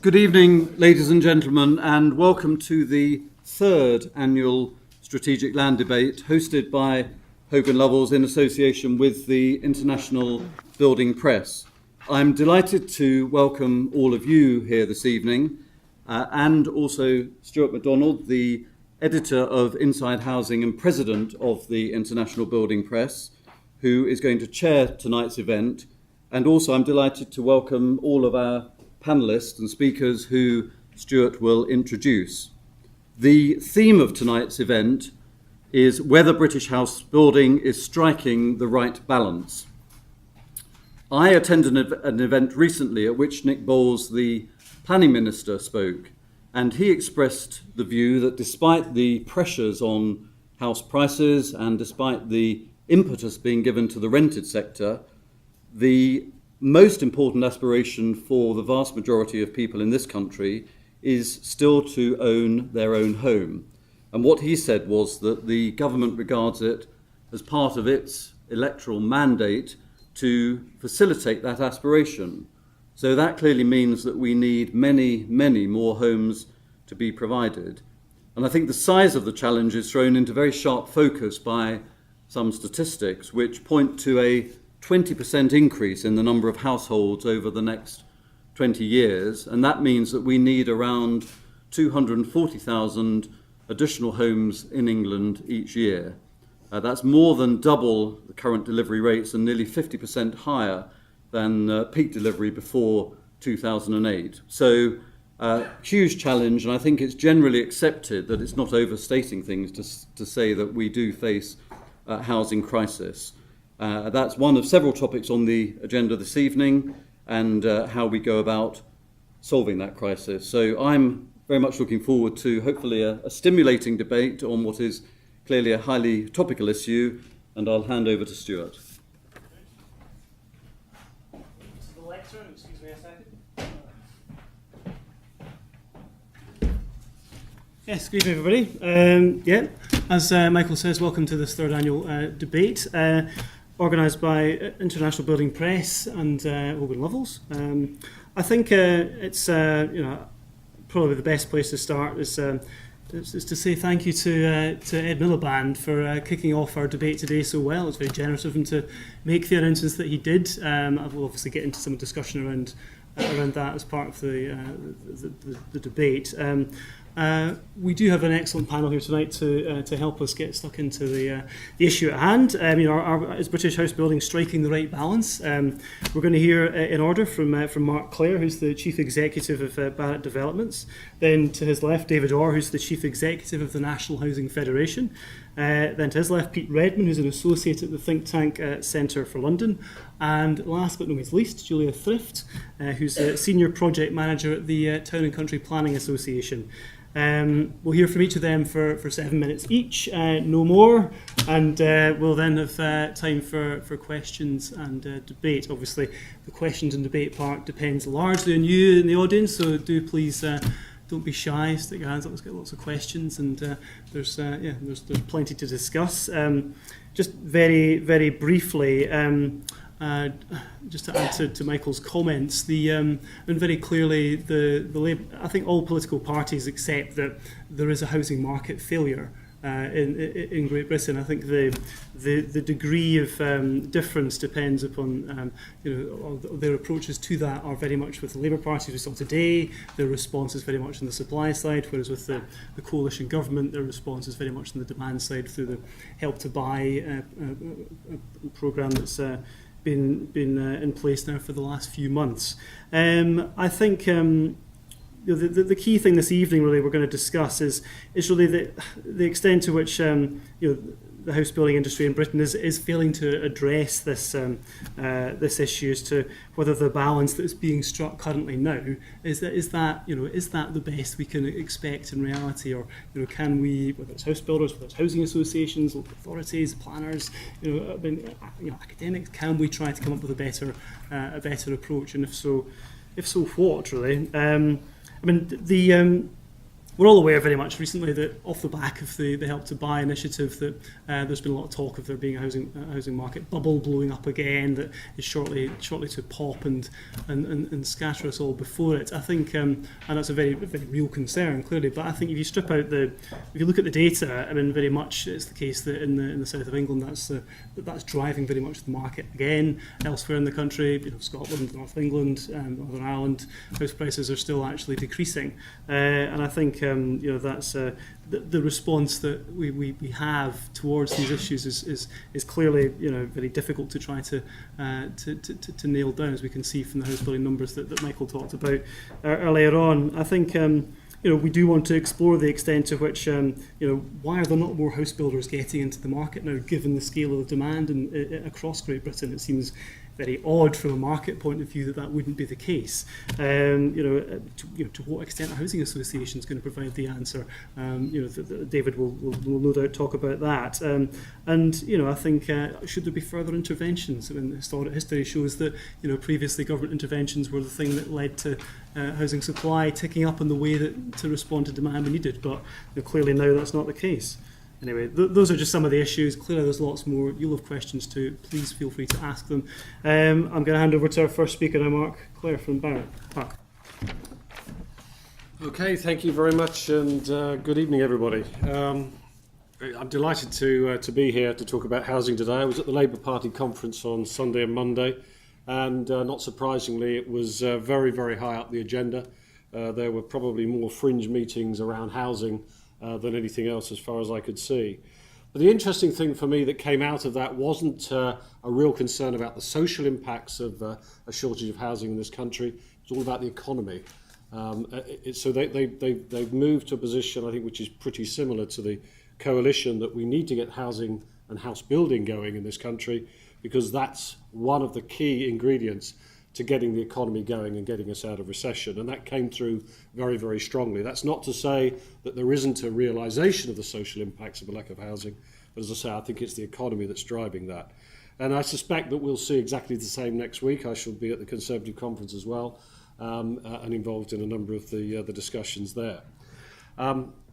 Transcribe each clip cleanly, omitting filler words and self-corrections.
Good evening, ladies and gentlemen, and welcome to the third annual Strategic Land Debate hosted by Hogan Lovells in association with the International Building Press. I'm delighted to welcome all of you here this evening and also Stuart MacDonald, the editor of Inside Housing and president of the International Building Press, who is going to chair tonight's event. And also I'm delighted to welcome all of our panellists and speakers who Stuart will introduce. The theme of tonight's event is whether British house building is striking the right balance. I attended an event recently at which Nick Bowles, the planning minister, spoke, and he expressed the view that despite the pressures on house prices and despite the impetus being given to the rented sector, the most important aspiration for the vast majority of people in this country is still to own their own home. And what he said was that the government regards it as part of its electoral mandate to facilitate that aspiration. So that clearly means that we need many, many more homes to be provided. And I think the size of the challenge is thrown into very sharp focus by some statistics which point to a 20% increase in the number of households over the next 20 years, and that means that we need around 240,000 additional homes in England each year. That's more than double the current delivery rates and nearly 50% higher than peak delivery before 2008. So huge challenge, and I think it's generally accepted that it's not overstating things to say that we do face a housing crisis. That's one of several topics on the agenda this evening, and how we go about solving that crisis. So I'm very much looking forward to hopefully a stimulating debate on what is clearly a highly topical issue, and I'll hand over to Stuart. The lectern, excuse me a second. Yes, good evening everybody. As Michael says, welcome to this third annual debate. Organised by International Building Press and Hogan Lovells. I think it's probably the best place to start is to say thank you to Ed Miliband for kicking off our debate today so well. It's very generous of him to make the announcements that he did. I will obviously get into some discussion around that as part of the debate. We do have an excellent panel here tonight to help us get stuck into the issue at hand. Is British house building striking the right balance? We're going to hear in order from Mark Clare, who's the Chief Executive of Barratt Developments. Then to his left, David Orr, who's the Chief Executive of the National Housing Federation. Then to his left, Pete Redman, who's an associate at the think tank Centre for London. And last but not least, Julia Thrift, who's a Senior Project Manager at the Town and Country Planning Association. We'll hear from each of them for 7 minutes each, no more, and we'll then have time for questions and debate. Obviously, the questions and debate part depends largely on you in the audience, so do please don't be shy, stick your hands up, let's get lots of questions, and there's plenty to discuss. Just very, very briefly, just to add to Michael's comments, and very clearly, I think all political parties accept that there is a housing market failure in Great Britain. I think the degree of difference depends upon their approaches to that are very much with the Labour Party we saw today. Their response is very much on the supply side, whereas with the coalition government, their response is very much on the demand side through the Help to Buy programme that's been in place now for the last few months. I think the key thing this evening really we're going to discuss is really the extent to which the house building industry in Britain is failing to address this issue as to whether the balance that is being struck currently now is that the best we can expect in reality, or can we, whether it's house builders, whether it's housing associations, local authorities, planners, academics, can we try to come up with a better approach, and if so what really? we're all aware very much recently that off the back of the Help to Buy initiative that there's been a lot of talk of there being a housing market bubble blowing up again that is shortly to pop and scatter us all before it. I think, and that's a very, very real concern clearly, but I think if you strip out if you look at the data, I mean, very much it's the case that in the south of England that's driving very much the market again. Elsewhere in the country, Scotland, North of England, Northern Ireland, house prices are still actually decreasing, and I think that's the response that we have towards these issues is clearly very difficult to try to nail down, as we can see from the house building numbers that Michael talked about earlier on. I think we do want to explore the extent to which why are there not more house builders getting into the market now, given the scale of the demand across Great Britain. It seems very odd from a market point of view that wouldn't be the case. To what extent a housing association is going to provide the answer. David will no doubt talk about that. I think should there be further interventions? I mean, history shows that previously government interventions were the thing that led to housing supply ticking up in the way that to respond to demand we needed. But clearly now that's not the case. Anyway, those are just some of the issues. Clearly there's lots more. You'll have questions too. Please feel free to ask them. I'm going to hand over to our first speaker now, Mark Clare from Barrett. Mark. Okay, thank you very much, and good evening, everybody. I'm delighted to be here to talk about housing today. I was at the Labour Party conference on Sunday and Monday, and not surprisingly, it was very, very high up the agenda. There were probably more fringe meetings around housing than anything else as far as I could see. But the interesting thing for me that came out of that wasn't a real concern about the social impacts of a shortage of housing in this country. It's all about the economy. So they've moved to a position, I think, which is pretty similar to the coalition, that we need to get housing and house building going in this country, because that's one of the key ingredients to getting the economy going and getting us out of recession. And that came through very, very strongly. That's not to say that there isn't a realisation of the social impacts of a lack of housing, but as I say, I think it's the economy that's driving that. And I suspect that we'll see exactly the same next week. I shall be at the Conservative conference as well, and involved in a number of the discussions there.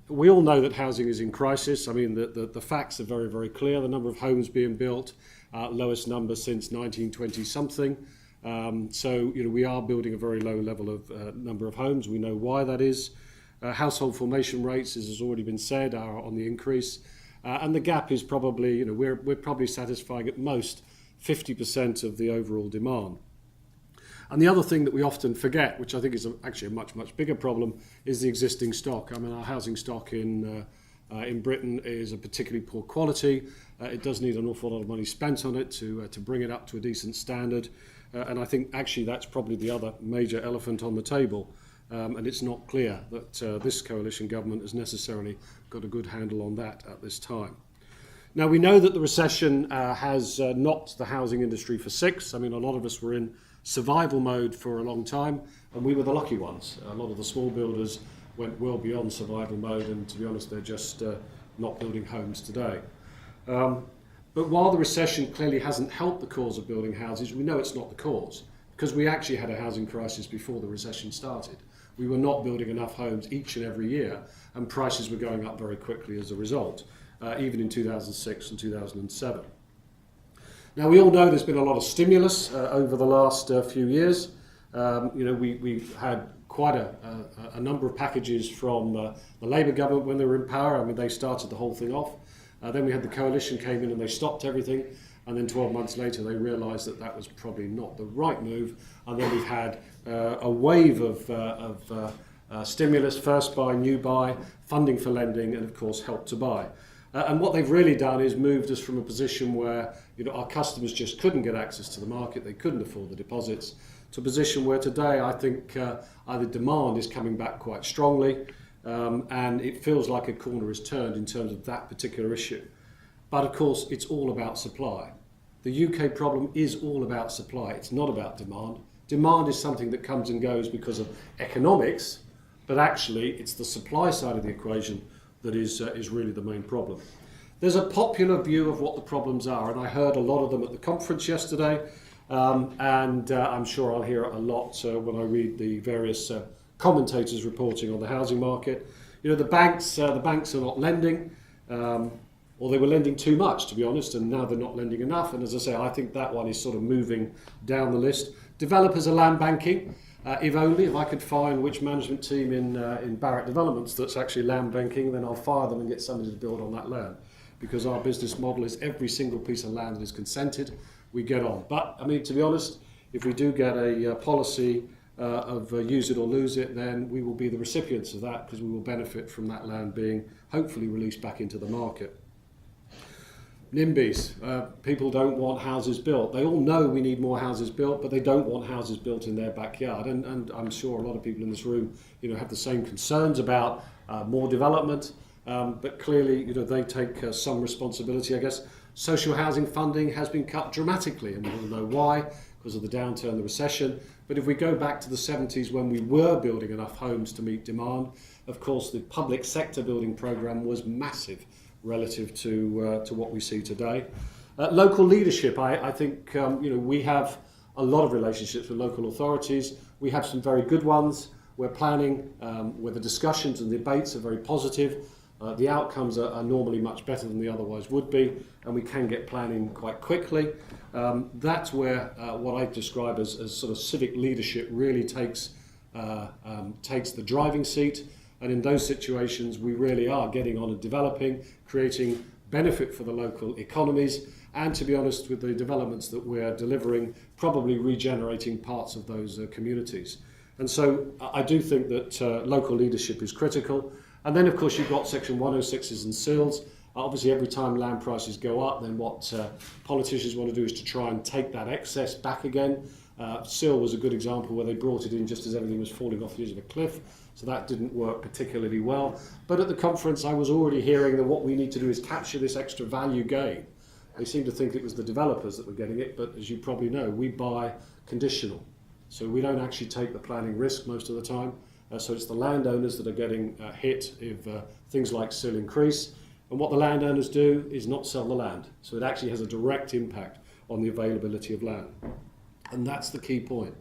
We all know that housing is in crisis. I mean, the facts are very, very clear. The number of homes being built, lowest number since 1920 something. So we are building a very low level of number of homes. We know why that is. Household formation rates, as has already been said, are on the increase, and the gap is probably we're probably satisfying at most 50% of the overall demand. And the other thing that we often forget, which I think is actually a much bigger problem, is the existing stock. I mean, our housing stock in Britain is a particularly poor quality. It does need an awful lot of money spent on it to bring it up to a decent standard. And I think actually that's probably the other major elephant on the table. And it's not clear that this coalition government has necessarily got a good handle on that at this time. Now, we know that the recession has knocked the housing industry for six. I mean, a lot of us were in survival mode for a long time, and we were the lucky ones. A lot of the small builders went well beyond survival mode, and to be honest, they're just not building homes today. But while the recession clearly hasn't helped the cause of building houses, we know it's not the cause, because we actually had a housing crisis before the recession started. We were not building enough homes each and every year, and prices were going up very quickly as a result, even in 2006 and 2007. Now, we all know there's been a lot of stimulus over the last few years. We had quite a number of packages from the Labour government when they were in power. I mean, they started the whole thing off. Then we had the coalition came in and they stopped everything. And then 12 months later, they realised that that was probably not the right move. And then we've had a wave of stimulus, first buy, new buy, funding for lending, and of course, help to buy. And what they've really done is moved us from a position where our customers just couldn't get access to the market, they couldn't afford the deposits, to a position where today I think either demand is coming back quite strongly, and it feels like a corner is turned in terms of that particular issue. But of course, it's all about supply. The UK problem is all about supply. It's not about demand. Demand is something that comes and goes because of economics, but actually it's the supply side of the equation that is really the main problem. There's a popular view of what the problems are, and I heard a lot of them at the conference yesterday, and I'm sure I'll hear it a lot when I read the various commentators reporting on the housing market. The banks are not lending, or they were lending too much, to be honest, and now they're not lending enough. And as I say, I think that one is sort of moving down the list. Developers are land banking. If I could find which management team in Barratt Developments that's actually land banking, then I'll fire them and get somebody to build on that land. Because our business model is every single piece of land that is consented, we get on. But, I mean, to be honest, if we do get a policy of use it or lose it, then we will be the recipients of that because we will benefit from that land being hopefully released back into the market. NIMBYs, people don't want houses built. They all know we need more houses built, but they don't want houses built in their backyard. And I'm sure a lot of people in this room, have the same concerns about more development. But clearly, they take some responsibility, I guess. Social housing funding has been cut dramatically, and we all know why, because of the downturn, the recession. But if we go back to the 70s when we were building enough homes to meet demand, of course, the public sector building programme was massive relative to what we see today. Local leadership, I think, we have a lot of relationships with local authorities. We have some very good ones. We're planning where the discussions and debates are very positive. The outcomes are normally much better than they otherwise would be, and we can get planning quite quickly. That's where what I describe as sort of civic leadership really takes the driving seat. And in those situations, we really are getting on and developing, creating benefit for the local economies, and to be honest, with the developments that we're delivering, probably regenerating parts of those communities. And so I do think that local leadership is critical. And then, of course, you've got Section 106s and SILs. Obviously, every time land prices go up, then what politicians want to do is to try and take that excess back again. SIL was a good example where they brought it in just as everything was falling off the edge of a cliff. So that didn't work particularly well. But at the conference, I was already hearing that what we need to do is capture this extra value gain. They seem to think it was the developers that were getting it, but as you probably know, we buy conditional. So we don't actually take the planning risk most of the time. So it's the landowners that are getting hit if things like SIL increase. And what the landowners do is not sell the land. So it actually has a direct impact on the availability of land. And that's the key point.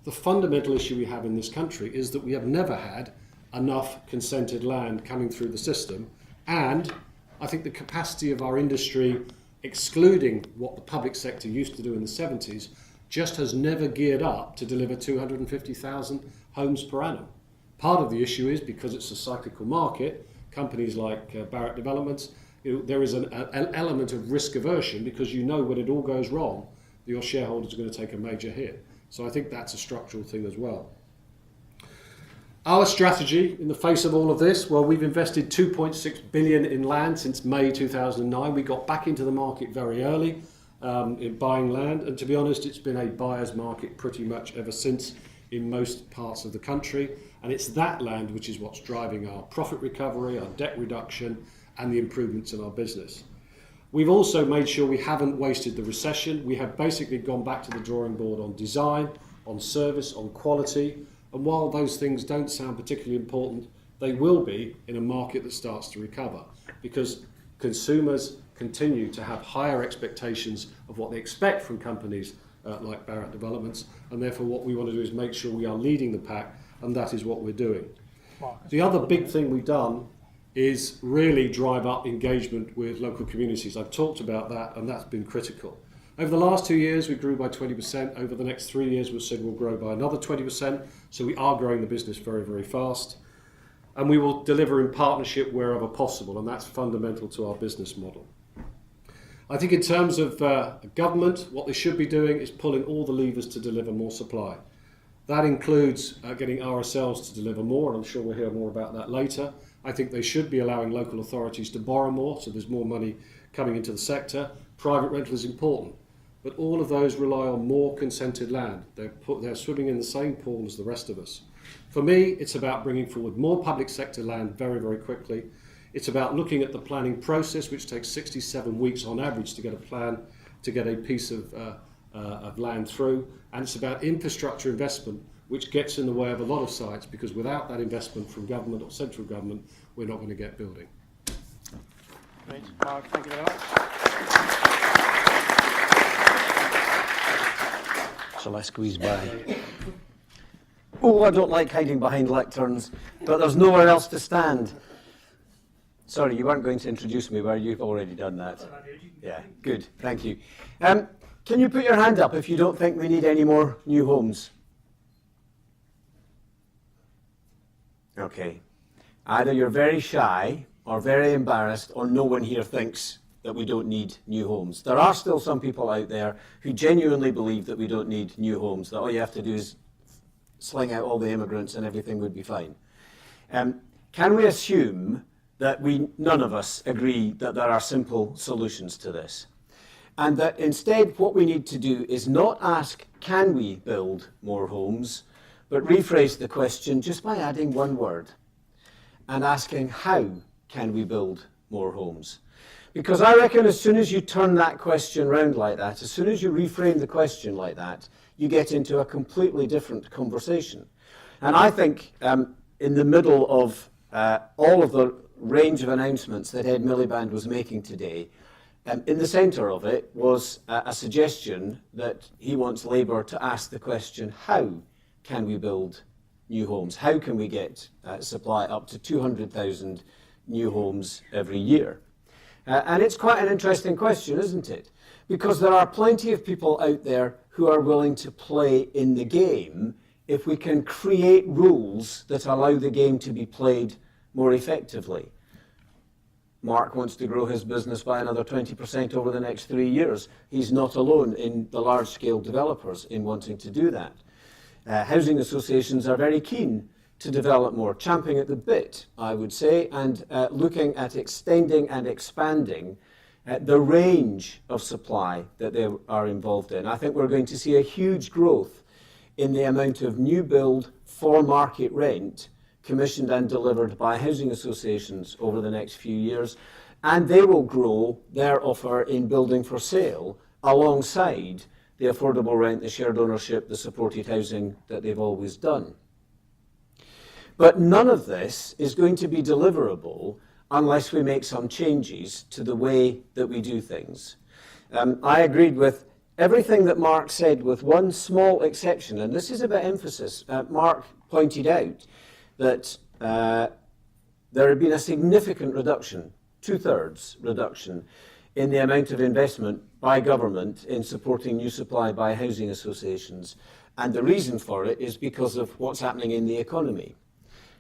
The fundamental issue we have in this country is that we have never had enough consented land coming through the system. And I think the capacity of our industry, excluding what the public sector used to do in the 70s, just has never geared up to deliver 250,000 homes per annum. Part of the issue is because it's a cyclical market, companies like Barratt Developments, there is an element of risk aversion because when it all goes wrong, your shareholders are going to take a major hit. So I think that's a structural thing as well. Our strategy in the face of all of this, well, we've invested 2.6 billion in land since May 2009. We got back into the market very early in buying land, and to be honest, it's been a buyer's market pretty much ever since in most parts of the country. And it's that land which is what's driving our profit recovery, our debt reduction, and the improvements in our business. We've also made sure we haven't wasted the recession. We have basically gone back to the drawing board on design, on service, on quality. And while those things don't sound particularly important, they will be in a market that starts to recover because consumers continue to have higher expectations of what they expect from companies like Barratt Developments. And therefore what we want to do is make sure we are leading the pack, and that is what we're doing. The other big thing we've done is really drive up engagement with local communities. I've talked about that, and that's been critical. Over the last 2 years, we grew by 20%. Over the next 3 years, we've said we'll grow by another 20%. So we are growing the business very, very fast. And we will deliver in partnership wherever possible, and that's fundamental to our business model. I think in terms of government, what they should be doing is pulling all the levers to deliver more supply. That includes getting RSLs to deliver more, and I'm sure we'll hear more about that later. I think they should be allowing local authorities to borrow more, so there's more money coming into the sector. Private rental is important, but all of those rely on more consented land. They're swimming in the same pool as the rest of us. For me, it's about bringing forward more public sector land very, very quickly. It's about looking at the planning process, which takes 67 weeks on average to get a plan, to get a piece of land through. And it's about infrastructure investment, which gets in the way of a lot of sites, because without that investment from government or central government, we're not going to get building. Great. Mark, thank you very much. Shall I squeeze by? Oh, I don't like hiding behind lecterns, but there's nowhere else to stand. Sorry, you weren't going to introduce me, were you? You've already done that. Yeah, good, thank you. Can you put your hand up if you don't think we need any more new homes? Okay. Either you're very shy or very embarrassed, or no one here thinks that we don't need new homes. There are still some people out there who genuinely believe that we don't need new homes, that all you have to do is sling out all the immigrants and everything would be fine. Can we assume that none of us agree that there are simple solutions to this? And that instead what we need to do is not ask, can we build more homes, but rephrase the question just by adding one word and asking, how can we build more homes? Because I reckon as soon as you turn that question round like that, as soon as you reframe the question like that, you get into a completely different conversation. And I think in the middle of all of the range of announcements that Ed Miliband was making today, in the centre of it was a suggestion that he wants Labour to ask the question, how can we build new homes? How can we get supply up to 200,000 new homes every year? And it's quite an interesting question, isn't it? Because there are plenty of people out there who are willing to play in the game if we can create rules that allow the game to be played more effectively. Mark wants to grow his business by another 20% over the next 3 years. He's not alone in the large-scale developers in wanting to do that. Housing associations are very keen to develop more, champing at the bit, I would say, and looking at extending and expanding the range of supply that they are involved in. I think we're going to see a huge growth in the amount of new build for market rent commissioned and delivered by housing associations over the next few years, and they will grow their offer in building for sale alongside the affordable rent, the shared ownership, the supported housing that they've always done. But none of this is going to be deliverable unless we make some changes to the way that we do things. I agreed with everything that Mark said, with one small exception, and this is about emphasis. Mark pointed out that there had been a significant reduction, 2/3 reduction, in the amount of investment by government in supporting new supply by housing associations. And the reason for it is because of what's happening in the economy.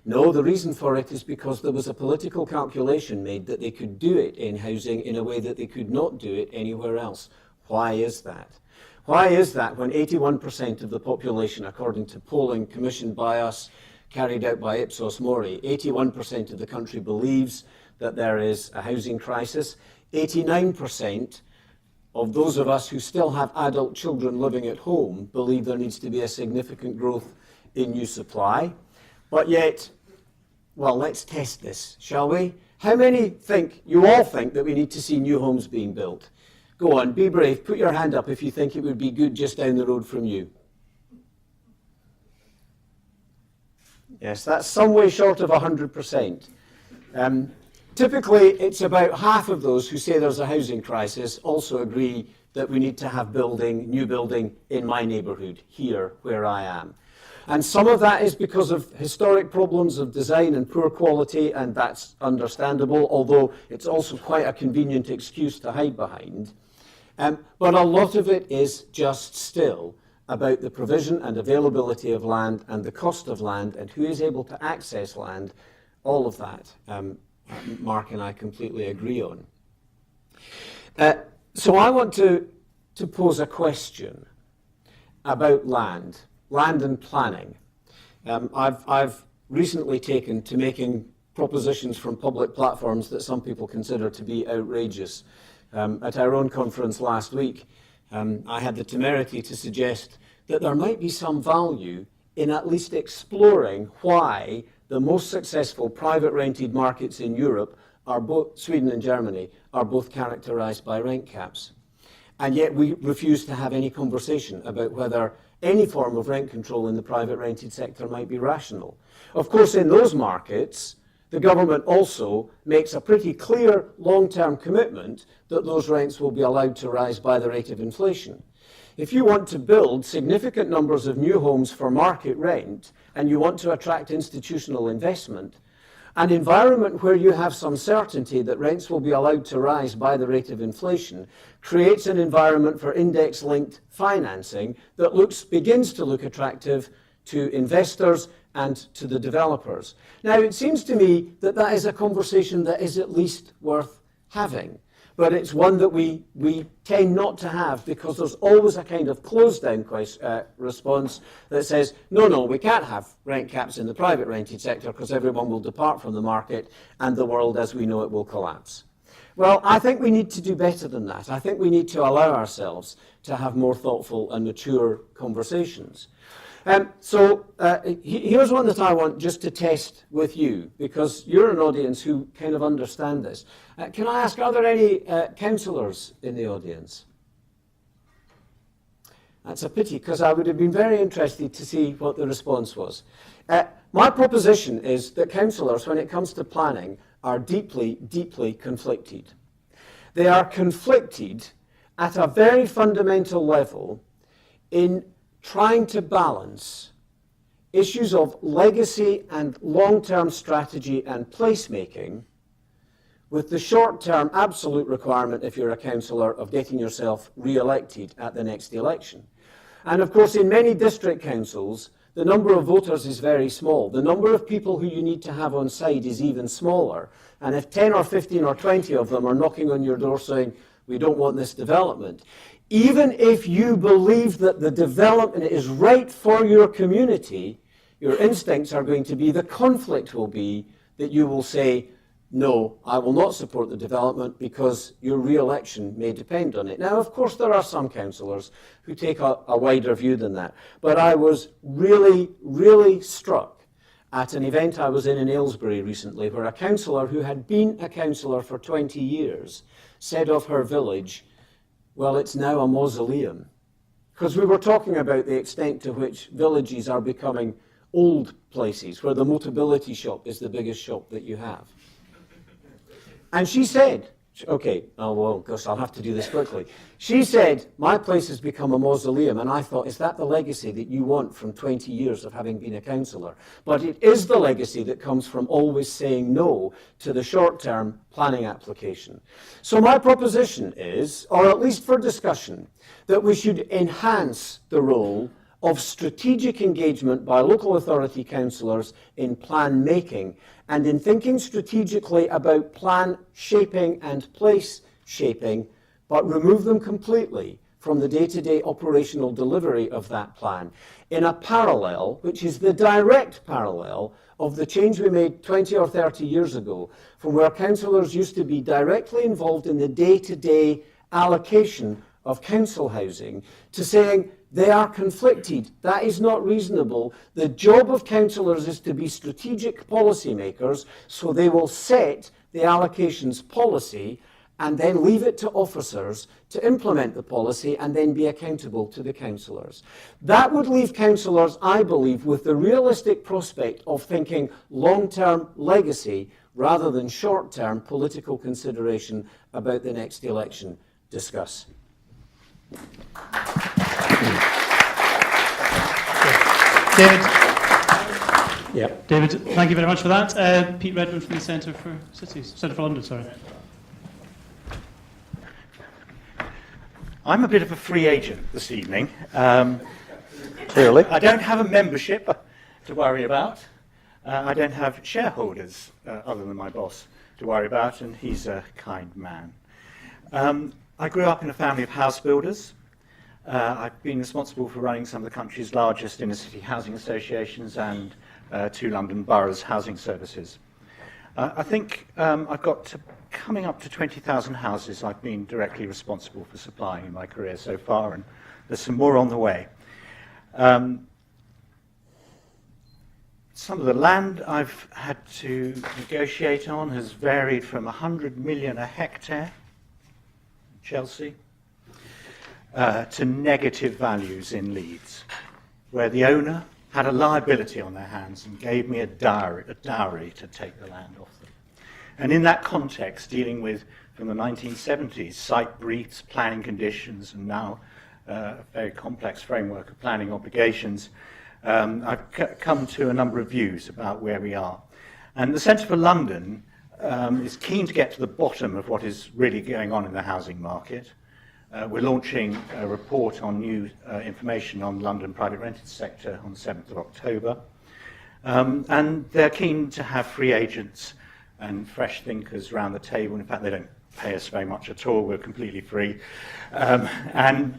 No, the reason for it is because there was a political calculation made that they could do it in housing in a way that they could not do it anywhere else. Why is that? Why is that when 81% of the population, according to polling commissioned by us, carried out by Ipsos Mori, 81% of the country believes that there is a housing crisis. 89% of those of us who still have adult children living at home believe there needs to be a significant growth in new supply. But yet, well, let's test this, shall we? How many think, you all think, that we need to see new homes being built? Go on, be brave, put your hand up if you think it would be good just down the road from you. Yes, that's some way short of 100%. Typically, it's about half of those who say there's a housing crisis also agree that we need to have new building in my neighbourhood, here where I am. And some of that is because of historic problems of design and poor quality, and that's understandable, although it's also quite a convenient excuse to hide behind. But a lot of it is just still about the provision and availability of land and the cost of land and who is able to access land. All of that, Mark and I completely agree on. So I want to pose a question about land and planning. I've recently taken to making propositions from public platforms that some people consider to be outrageous. At our own conference last week, I had the temerity to suggest that there might be some value in at least exploring why the most successful private rented markets in Europe, Sweden and Germany, are both characterised by rent caps. And yet we refuse to have any conversation about whether any form of rent control in the private rented sector might be rational. Of course, in those markets, the government also makes a pretty clear long-term commitment that those rents will be allowed to rise by the rate of inflation. If you want to build significant numbers of new homes for market rent and you want to attract institutional investment, an environment where you have some certainty that rents will be allowed to rise by the rate of inflation creates an environment for index-linked financing that begins to look attractive to investors and to the developers. Now, it seems to me that that is a conversation that is at least worth having, but it's one that we tend not to have because there's always a kind of closed-down response that says, no, we can't have rent caps in the private rented sector because everyone will depart from the market and the world as we know it will collapse. Well, I think we need to do better than that. I think we need to allow ourselves to have more thoughtful and mature conversations. Here's one that I want just to test with you, because you're an audience who kind of understand this. Can I ask, are there any councillors in the audience? That's a pity, because I would have been very interested to see what the response was. My proposition is that councillors, when it comes to planning, are deeply, deeply conflicted. They are conflicted at a very fundamental level in trying to balance issues of legacy and long-term strategy and placemaking with the short-term absolute requirement, if you're a councillor, of getting yourself re-elected at the next election. And of course, in many district councils, the number of voters is very small. The number of people who you need to have on side is even smaller. And if 10 or 15 or 20 of them are knocking on your door saying, we don't want this development, even if you believe that the development is right for your community, your instincts are going to be, the conflict will be that you will say, no, I will not support the development because your re-election may depend on it. Now, of course, there are some councillors who take a wider view than that. But I was really, really struck at an event I was in Aylesbury recently where a councillor who had been a councillor for 20 years said of her village, well, it's now a mausoleum. Because we were talking about the extent to which villages are becoming old places where the Motability shop is the biggest shop that you have. And she said, okay, oh, well, gosh, I'll have to do this quickly. She said, my place has become a mausoleum. And I thought, is that the legacy that you want from 20 years of having been a councillor? But it is the legacy that comes from always saying no to the short-term planning application. So my proposition is, or at least for discussion, that we should enhance the role of strategic engagement by local authority councillors in plan making and in thinking strategically about plan shaping and place shaping, but remove them completely from the day-to-day operational delivery of that plan in a parallel, which is the direct parallel of the change we made 20 or 30 years ago, from where councillors used to be directly involved in the day-to-day allocation of council housing, to saying they are conflicted. That is not reasonable. The job of councillors is to be strategic policymakers, so they will set the allocations policy and then leave it to officers to implement the policy and then be accountable to the councillors. That would leave councillors, I believe, with the realistic prospect of thinking long-term legacy rather than short-term political consideration about the next election. Discuss. David. Yeah. David, thank you very much for that. Pete Redmond from the Centre for Cities, Centre for London, sorry. I'm a bit of a free agent this evening. Clearly. I don't have a membership to worry about. I don't have shareholders other than my boss to worry about, and he's a kind man. I grew up in a family of house builders. I've been responsible for running some of the country's largest inner-city housing associations and 2 London boroughs' housing services. I think I've got coming up to 20,000 houses I've been directly responsible for supplying in my career so far, and there's some more on the way. Some of the land I've had to negotiate on has varied from 100 million a hectare, Chelsea, to negative values in Leeds, where the owner had a liability on their hands and gave me a dowry to take the land off them. And in that context, dealing with, from the 1970s, site briefs, planning conditions, and now a very complex framework of planning obligations, I've come to a number of views about where we are. And the Centre for London is keen to get to the bottom of what is really going on in the housing market. We're launching a report on new information on the London private rented sector on the 7th of October. And they're keen to have free agents and fresh thinkers around the table. In fact, they don't pay us very much at all. We're completely free. I'm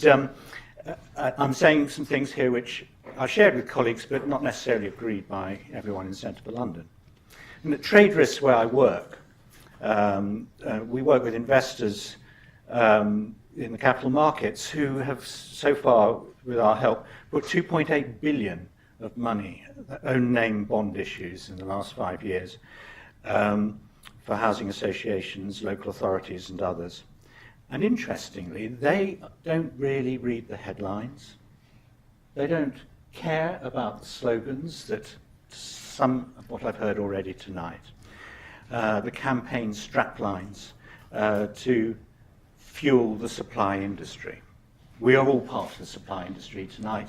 saying some things here which I've shared with colleagues, but not necessarily agreed by everyone in the Centre for London. In the trade risks where I work, we work with investors in the capital markets who have so far, with our help, put 2.8 billion of money, own name bond issues in the last 5 years, for housing associations, local authorities and others. And interestingly, they don't really read the headlines. They don't care about the slogans that some of what I've heard already tonight. The campaign straplines to fuel the supply industry. We are all part of the supply industry tonight.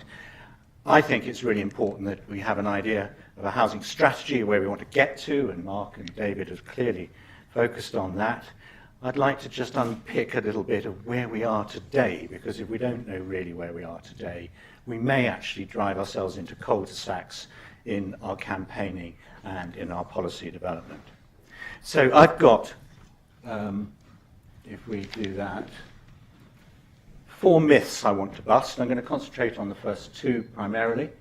I think it's really important that we have an idea of a housing strategy, where we want to get to, and Mark and David have clearly focused on that. I'd like to just unpick a little bit of where we are today, because if we don't know really where we are today, we may actually drive ourselves into cul-de-sacs in our campaigning and in our policy development. So I've got, if we do that, 4 myths I want to bust. I'm going to concentrate on the first 2 primarily.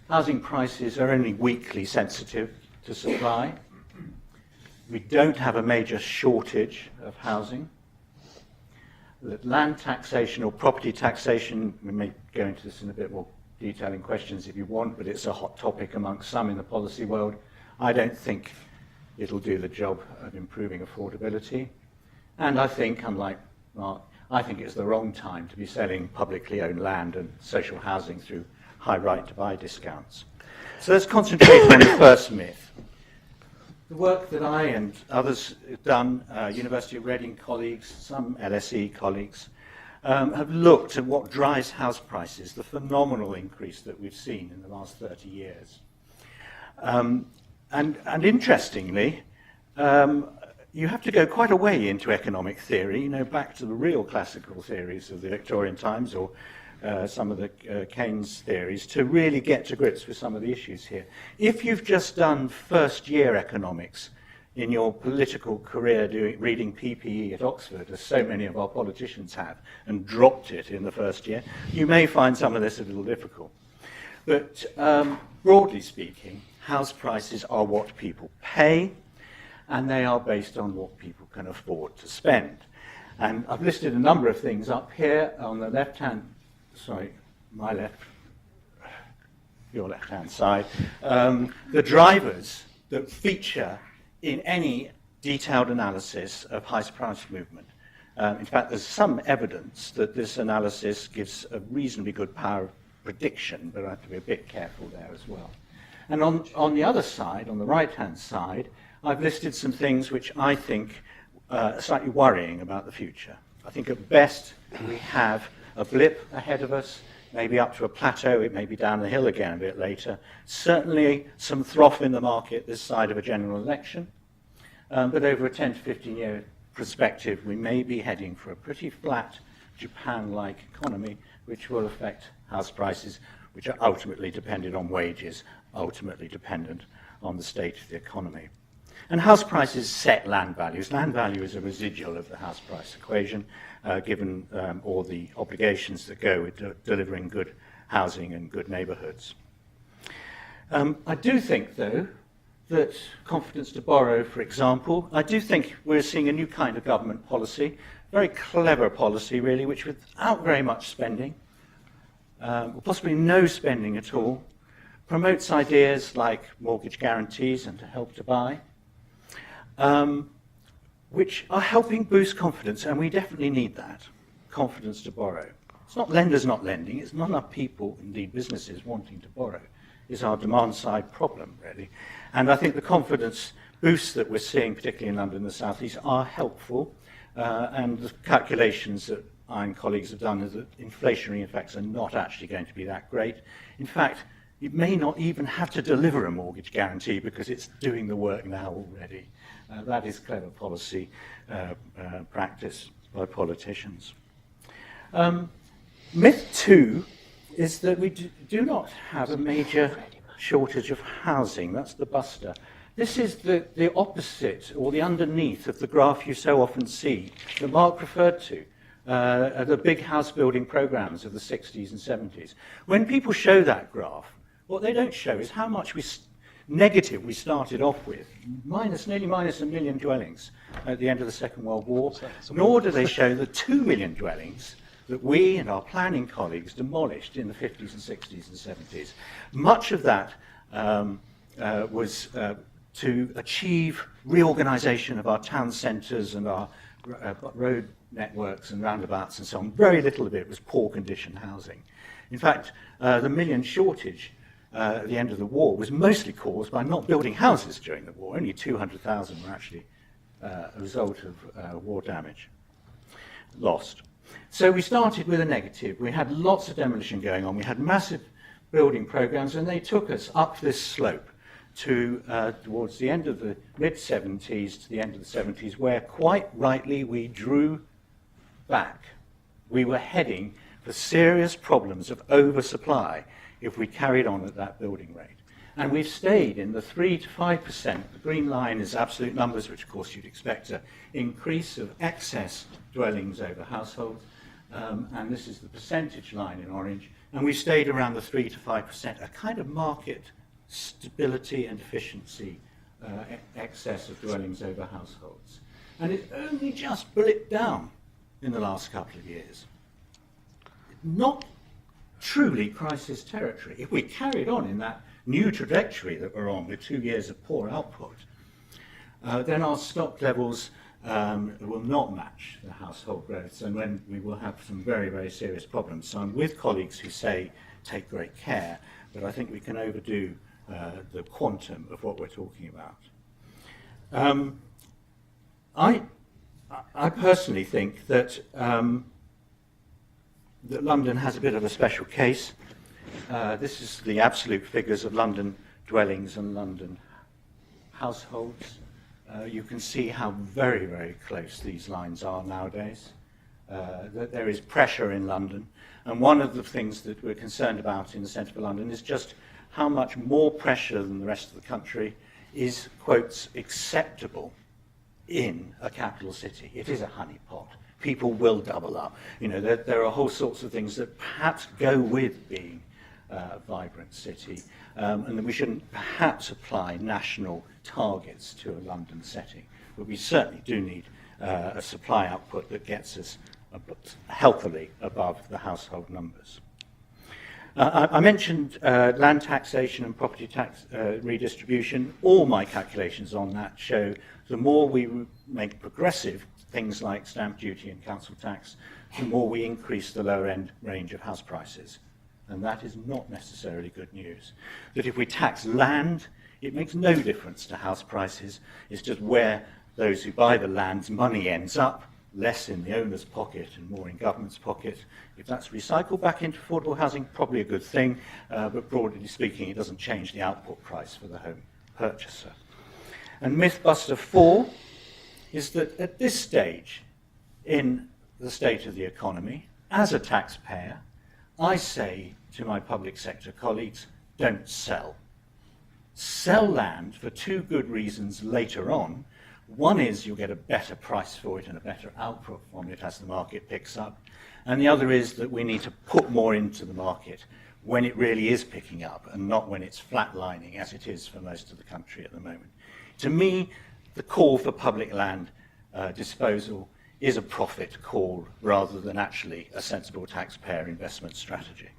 Housing prices are only weakly sensitive to supply. We don't have a major shortage of housing. That land taxation or property taxation, we may go into this in a bit more detail in questions if you want, but it's a hot topic amongst some in the policy world. I don't think it'll do the job of improving affordability. And I think, unlike Mark, I think it's the wrong time to be selling publicly owned land and social housing through high right to buy discounts. So let's concentrate on the first myth. The work that I and others have done, University of Reading colleagues, some LSE colleagues, have looked at what drives house prices, the phenomenal increase that we've seen in the last 30 years. And interestingly, you have to go quite a way into economic theory, back to the real classical theories of the Victorian times, or some of the Keynes theories, to really get to grips with some of the issues here. If you've just done first-year economics in your political career reading PPE at Oxford, as so many of our politicians have, and dropped it in the first year, you may find some of this a little difficult. But broadly speaking, house prices are what people pay, and they are based on what people can afford to spend. And I've listed a number of things up here on the left-hand, your left-hand side, the drivers that feature in any detailed analysis of house price movement. In fact, there's some evidence that this analysis gives a reasonably good power of prediction, but I have to be a bit careful there as well. And on the other side, on the right-hand side, I've listed some things which I think are slightly worrying about the future. I think at best we have a blip ahead of us, maybe up to a plateau, it may be down the hill again a bit later. Certainly some froth in the market this side of a general election, but over a 10 to 15 year perspective, we may be heading for a pretty flat Japan-like economy, which will affect house prices, which are ultimately dependent on wages, ultimately dependent on the state of the economy. And house prices set land values. Land value is a residual of the house price equation, given all the obligations that go with delivering good housing and good neighbourhoods. I do think, though, that confidence to borrow, for example, I do think we're seeing a new kind of government policy, very clever policy, really, which without very much spending, or possibly no spending at all, promotes ideas like mortgage guarantees and to help to buy, which are helping boost confidence, and we definitely need that, confidence to borrow. It's not lenders not lending, it's not enough people, indeed businesses, wanting to borrow. is our demand side problem, really. And I think the confidence boosts that we're seeing, particularly in London and the South East, are helpful. And the calculations that I and colleagues have done is that inflationary effects are not actually going to be that great. In fact, you may not even have to deliver a mortgage guarantee because it's doing the work now already. That is clever policy practice by politicians. Myth 2 is that we do not have a major shortage of housing. That's the buster. This is the opposite, or the underneath of the graph you so often see that Mark referred to, the big house building programs of the 60s and 70s. When people show that graph, what they don't show is how much negative we started off with, nearly minus 1 million dwellings at the end of the Second World War, nor do they show the 2 million dwellings that we and our planning colleagues demolished in the 50s and 60s and 70s. Much of that was to achieve reorganisation of our town centres and our road networks and roundabouts and so on. Very little of it was poor condition housing. In fact, the million shortage at the end of the war was mostly caused by not building houses during the war. Only 200,000 were actually a result of war damage lost. So we started with a negative. We had lots of demolition going on. We had massive building programs, and they took us up this slope to towards the end of the mid-70s to the end of the 70s, where quite rightly we drew back. We were heading for serious problems of oversupply if we carried on at that building rate. And we've stayed in the 3 to 5%. The green line is absolute numbers, which of course you'd expect an increase of excess dwellings over households. And this is the percentage line in orange. And we stayed around the 3 to 5%, a kind of market stability and efficiency excess of dwellings over households. And it only just blipped down in the last couple of years. Not truly crisis territory. If we carried on in that new trajectory that we're on with 2 years of poor output, then our stock levels will not match the household growth, and when we will have some very, very serious problems. So I'm with colleagues who say take great care, but I think we can overdo the quantum of what we're talking about. I personally think that that London has a bit of a special case. This is the absolute figures of London dwellings and London households. You can see how very, very close these lines are nowadays. That there is pressure in London. And one of the things that we're concerned about in the centre of London is just how much more pressure than the rest of the country is, quotes, acceptable in a capital city. It is a honeypot. People will double up. You know, there are whole sorts of things that perhaps go with being a vibrant city, and that we shouldn't perhaps apply national targets to a London setting. But we certainly do need a supply output that gets us healthily above the household numbers. I mentioned land taxation and property tax redistribution. All my calculations on that show the more we make progressive things like stamp duty and council tax, the more we increase the lower end range of house prices. And that is not necessarily good news. That if we tax land, it makes no difference to house prices. It's just where those who buy the land's money ends up, less in the owner's pocket and more in government's pocket. If that's recycled back into affordable housing, probably a good thing, but broadly speaking, it doesn't change the output price for the home purchaser. And Mythbuster 4 is that at this stage in the state of the economy, as a taxpayer, I say to my public sector colleagues, don't sell. Sell land for two good reasons later on. One is you'll get a better price for it and a better output from it as the market picks up. And the other is that we need to put more into the market when it really is picking up and not when it's flatlining as it is for most of the country at the moment. To me, the call for public land disposal is a profit call rather than actually a sensible taxpayer investment strategy.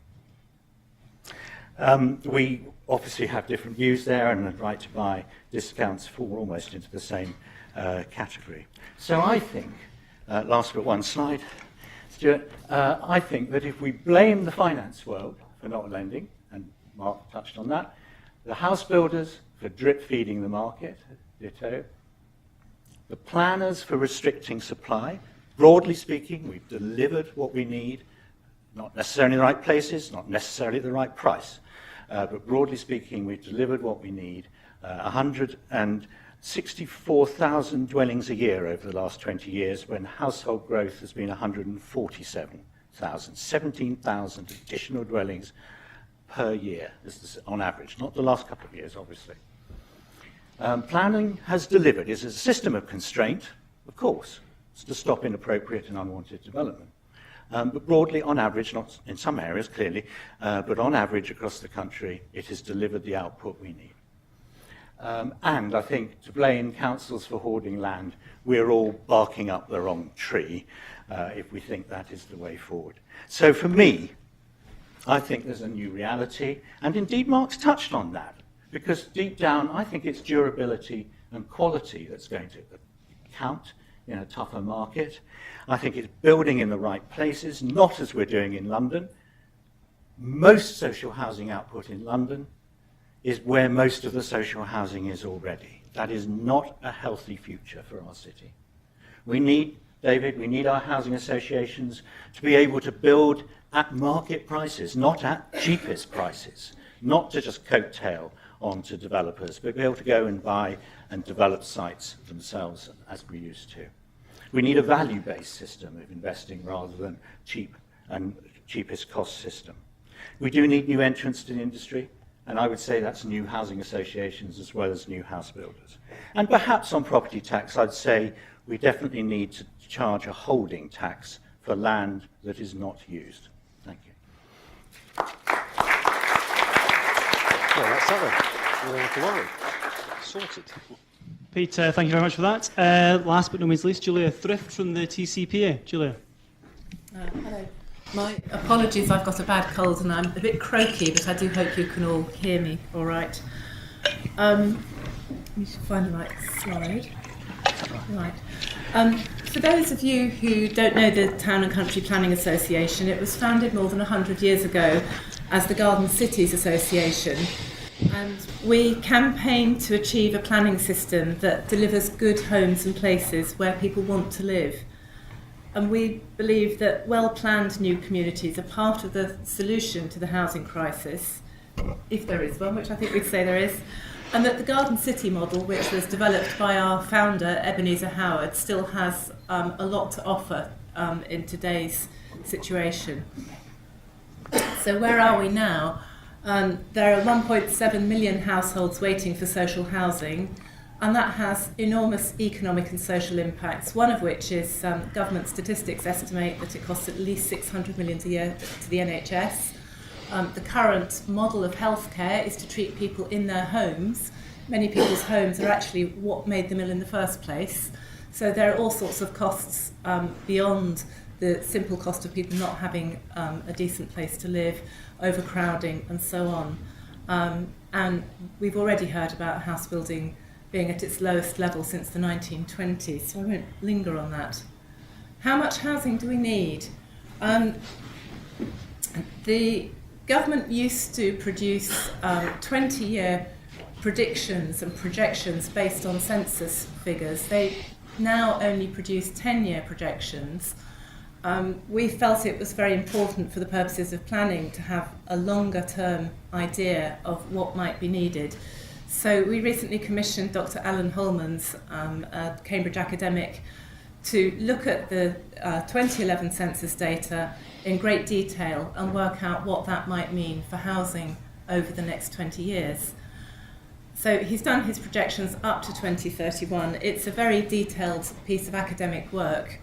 We obviously have different views there, and the right to buy discounts fall almost into the same category. So I think, last but one slide, Stuart, I think that if we blame the finance world for not lending, and Mark touched on that. The house builders for drip feeding the market, ditto. The planners for restricting supply. Broadly speaking, we've delivered what we need, not necessarily in the right places, not necessarily at the right price, but broadly speaking, we've delivered what we need. 164,000 dwellings a year over the last 20 years, when household growth has been 147,000, 17,000 additional dwellings per year. This is on average, not the last couple of years, obviously. Planning has delivered. It's a system of constraint, of course. It's to stop inappropriate and unwanted development. But broadly, on average, not in some areas clearly, but on average across the country, it has delivered the output we need. And I think to blame councils for hoarding land, we're all barking up the wrong tree if we think that is the way forward. So for me, I think there's a new reality, and indeed Mark's touched on that, because deep down I think it's durability and quality that's going to count in a tougher market. I think it's building in the right places, not as we're doing in London. Most social housing output in London is where most of the social housing is already. That is not a healthy future for our city. We need, David, we need our housing associations to be able to build at market prices, not at cheapest prices, not to just coattail onto developers, but be able to go and buy and develop sites themselves as we used to. We need a value-based system of investing rather than cheap and cheapest cost system. We do need new entrants to the industry, and I would say that's new housing associations as well as new house builders. And perhaps on property tax, I'd say we definitely need to charge a holding tax for land that is not used. Thank you. Well, that's that then. You don't have to worry. Sorted. Pete, thank you very much for that. Last but no means least, Julia Thrift from the TCPA. Julia. Hello. My apologies, I've got a bad cold and I'm a bit croaky, but I do hope you can all hear me all right. Let me find the right slide. Right. For those of you who don't know the Town and Country Planning Association, it was founded more than 100 years ago as the Garden Cities Association. And we campaign to achieve a planning system that delivers good homes and places where people want to live. And we believe that well-planned new communities are part of the solution to the housing crisis, if there is one, which I think we'd say there is, and that the Garden City model, which was developed by our founder, Ebenezer Howard, still has a lot to offer in today's situation. So where are we now? There are 1.7 million households waiting for social housing, and that has enormous economic and social impacts, one of which is government statistics estimate that it costs at least 600 million a year to the NHS. The current model of healthcare is to treat people in their homes. Many people's homes are actually what made them ill in the first place. So there are all sorts of costs beyond the simple cost of people not having a decent place to live, overcrowding and so on. And we've already heard about house building being at its lowest level since the 1920s, so I won't linger on that. How much housing do we need? The government used to produce 20-year predictions and projections based on census figures. They now only produce 10-year projections. We felt it was very important for the purposes of planning to have a longer-term idea of what might be needed. So we recently commissioned Dr. Alan Holmans, a Cambridge academic, to look at the 2011 census data in great detail and work out what that might mean for housing over the next 20 years. So he's done his projections up to 2031. It's a very detailed piece of academic work,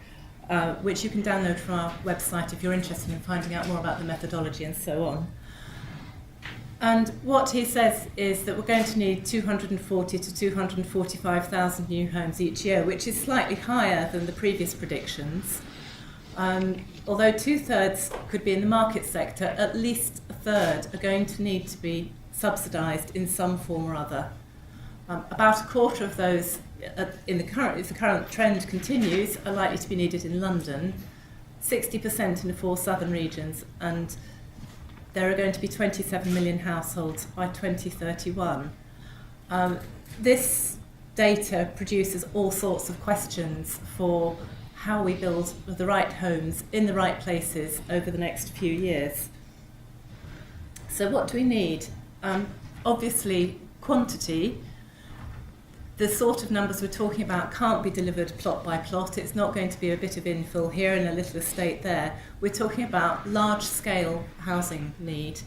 which you can download from our website if you're interested in finding out more about the methodology and so on. And what he says is that we're going to need 240 to 245,000 new homes each year, which is slightly higher than the previous predictions. Although 2/3 could be in the market sector, at least a third are going to need to be subsidised in some form or other. About a quarter of those, if the current trend continues, are likely to be needed in London, 60% in the 4 southern regions, and there are going to be 27 million households by 2031. This data produces all sorts of questions for how we build the right homes in the right places over the next few years. So what do we need? Obviously, quantity. The sort of numbers we're talking about can't be delivered plot by plot. It's not going to be a bit of infill here and a little estate there. We're talking about large-scale housing need.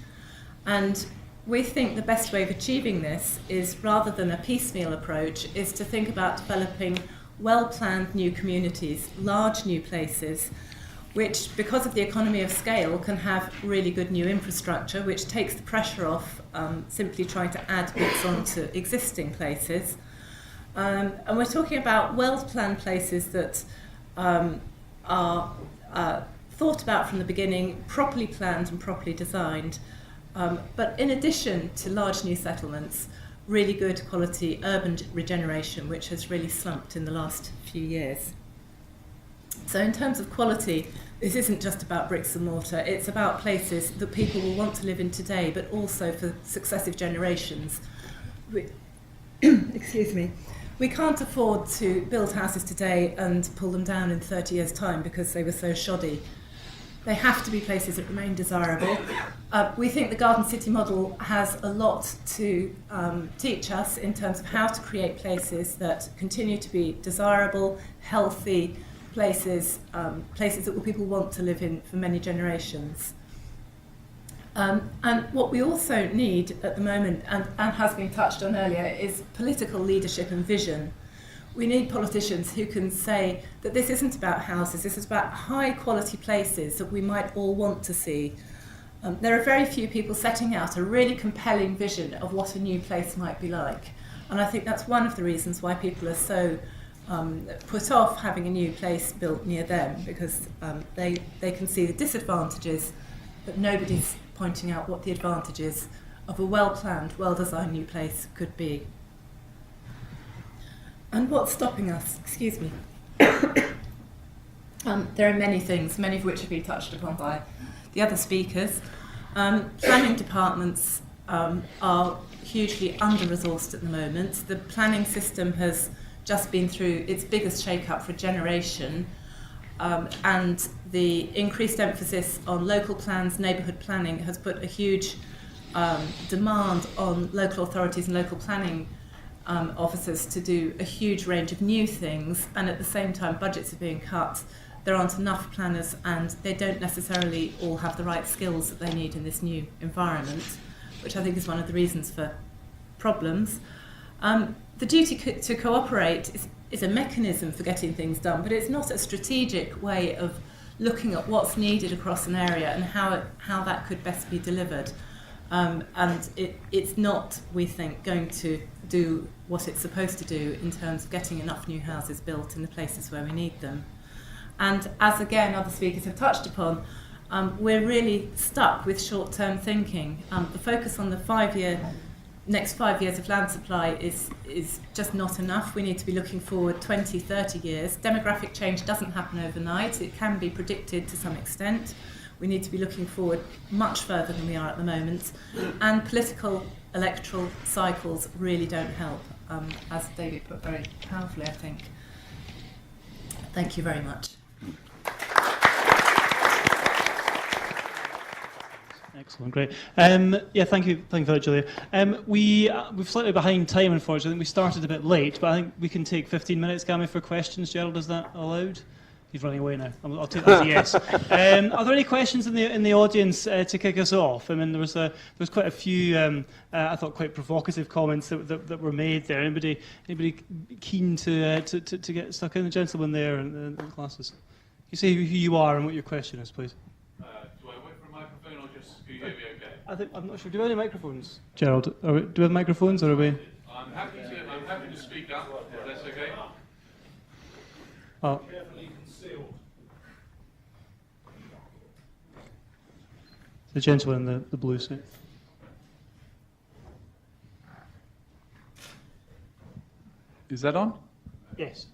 And we think the best way of achieving this is, rather than a piecemeal approach, is to think about developing well-planned new communities, large new places, which, because of the economy of scale, can have really good new infrastructure, which takes the pressure off simply trying to add bits onto existing places. And we're talking about well-planned places that are thought about from the beginning, properly planned and properly designed. But in addition to large new settlements, really good quality urban regeneration, which has really slumped in the last few years. So in terms of quality, this isn't just about bricks and mortar, it's about places that people will want to live in today, but also for successive generations. Excuse me. We can't afford to build houses today and pull them down in 30 years' time because they were so shoddy. They have to be places that remain desirable. We think the Garden City model has a lot to teach us in terms of how to create places that continue to be desirable, healthy places, places that people want to live in for many generations. And what we also need at the moment, and has been touched on earlier, is political leadership and vision. We need politicians who can say that this isn't about houses, this is about high quality places that we might all want to see. There are very few people setting out a really compelling vision of what a new place might be like. And I think that's one of the reasons why people are so put off having a new place built near them, because they can see the disadvantages, but nobody's pointing out what the advantages of a well-planned, well-designed new place could be. And what's stopping us? Excuse me. There are many things, many of which have been touched upon by the other speakers. Planning departments are hugely under-resourced at the moment. The planning system has just been through its biggest shake-up for a generation, and the increased emphasis on local plans, neighbourhood planning, has put a huge demand on local authorities and local planning officers to do a huge range of new things, and at the same time budgets are being cut. There aren't enough planners and they don't necessarily all have the right skills that they need in this new environment, which I think is one of the reasons for problems. The duty to cooperate is a mechanism for getting things done, but it's not a strategic way of looking at what's needed across an area and how that could best be delivered. And it's not, we think, going to do what it's supposed to do in terms of getting enough new houses built in the places where we need them. And as again other speakers have touched upon, we're really stuck with short-term thinking. The focus on the next 5 years of land supply is just not enough. We need to be looking forward 20, 30 years. Demographic change doesn't happen overnight. It can be predicted to some extent. We need to be looking forward much further than we are at the moment. And political electoral cycles really don't help, as David put very powerfully, I think. Thank you very much. Excellent, great. Yeah, thank you for that, Julia. We're slightly behind time, unfortunately. I think we started a bit late, but I think we can take 15 minutes, can we, for questions. Gerald, is that allowed? He's running away now. I'll take that as a yes. Are there any questions in the audience to kick us off? I mean, there was quite a few, I thought, quite provocative comments that were made there. Anybody keen to get stuck in? The gentleman there in the glasses. Can you say who you are and what your question is, please? Do I wait for a microphone or just do you hear me okay? I'm not sure. Do we have any microphones, Gerald? Do we have microphones, or are we? I'm happy to speak up. If that's okay. Oh. Carefully concealed. The gentleman in the blue suit. Is that on? Yes.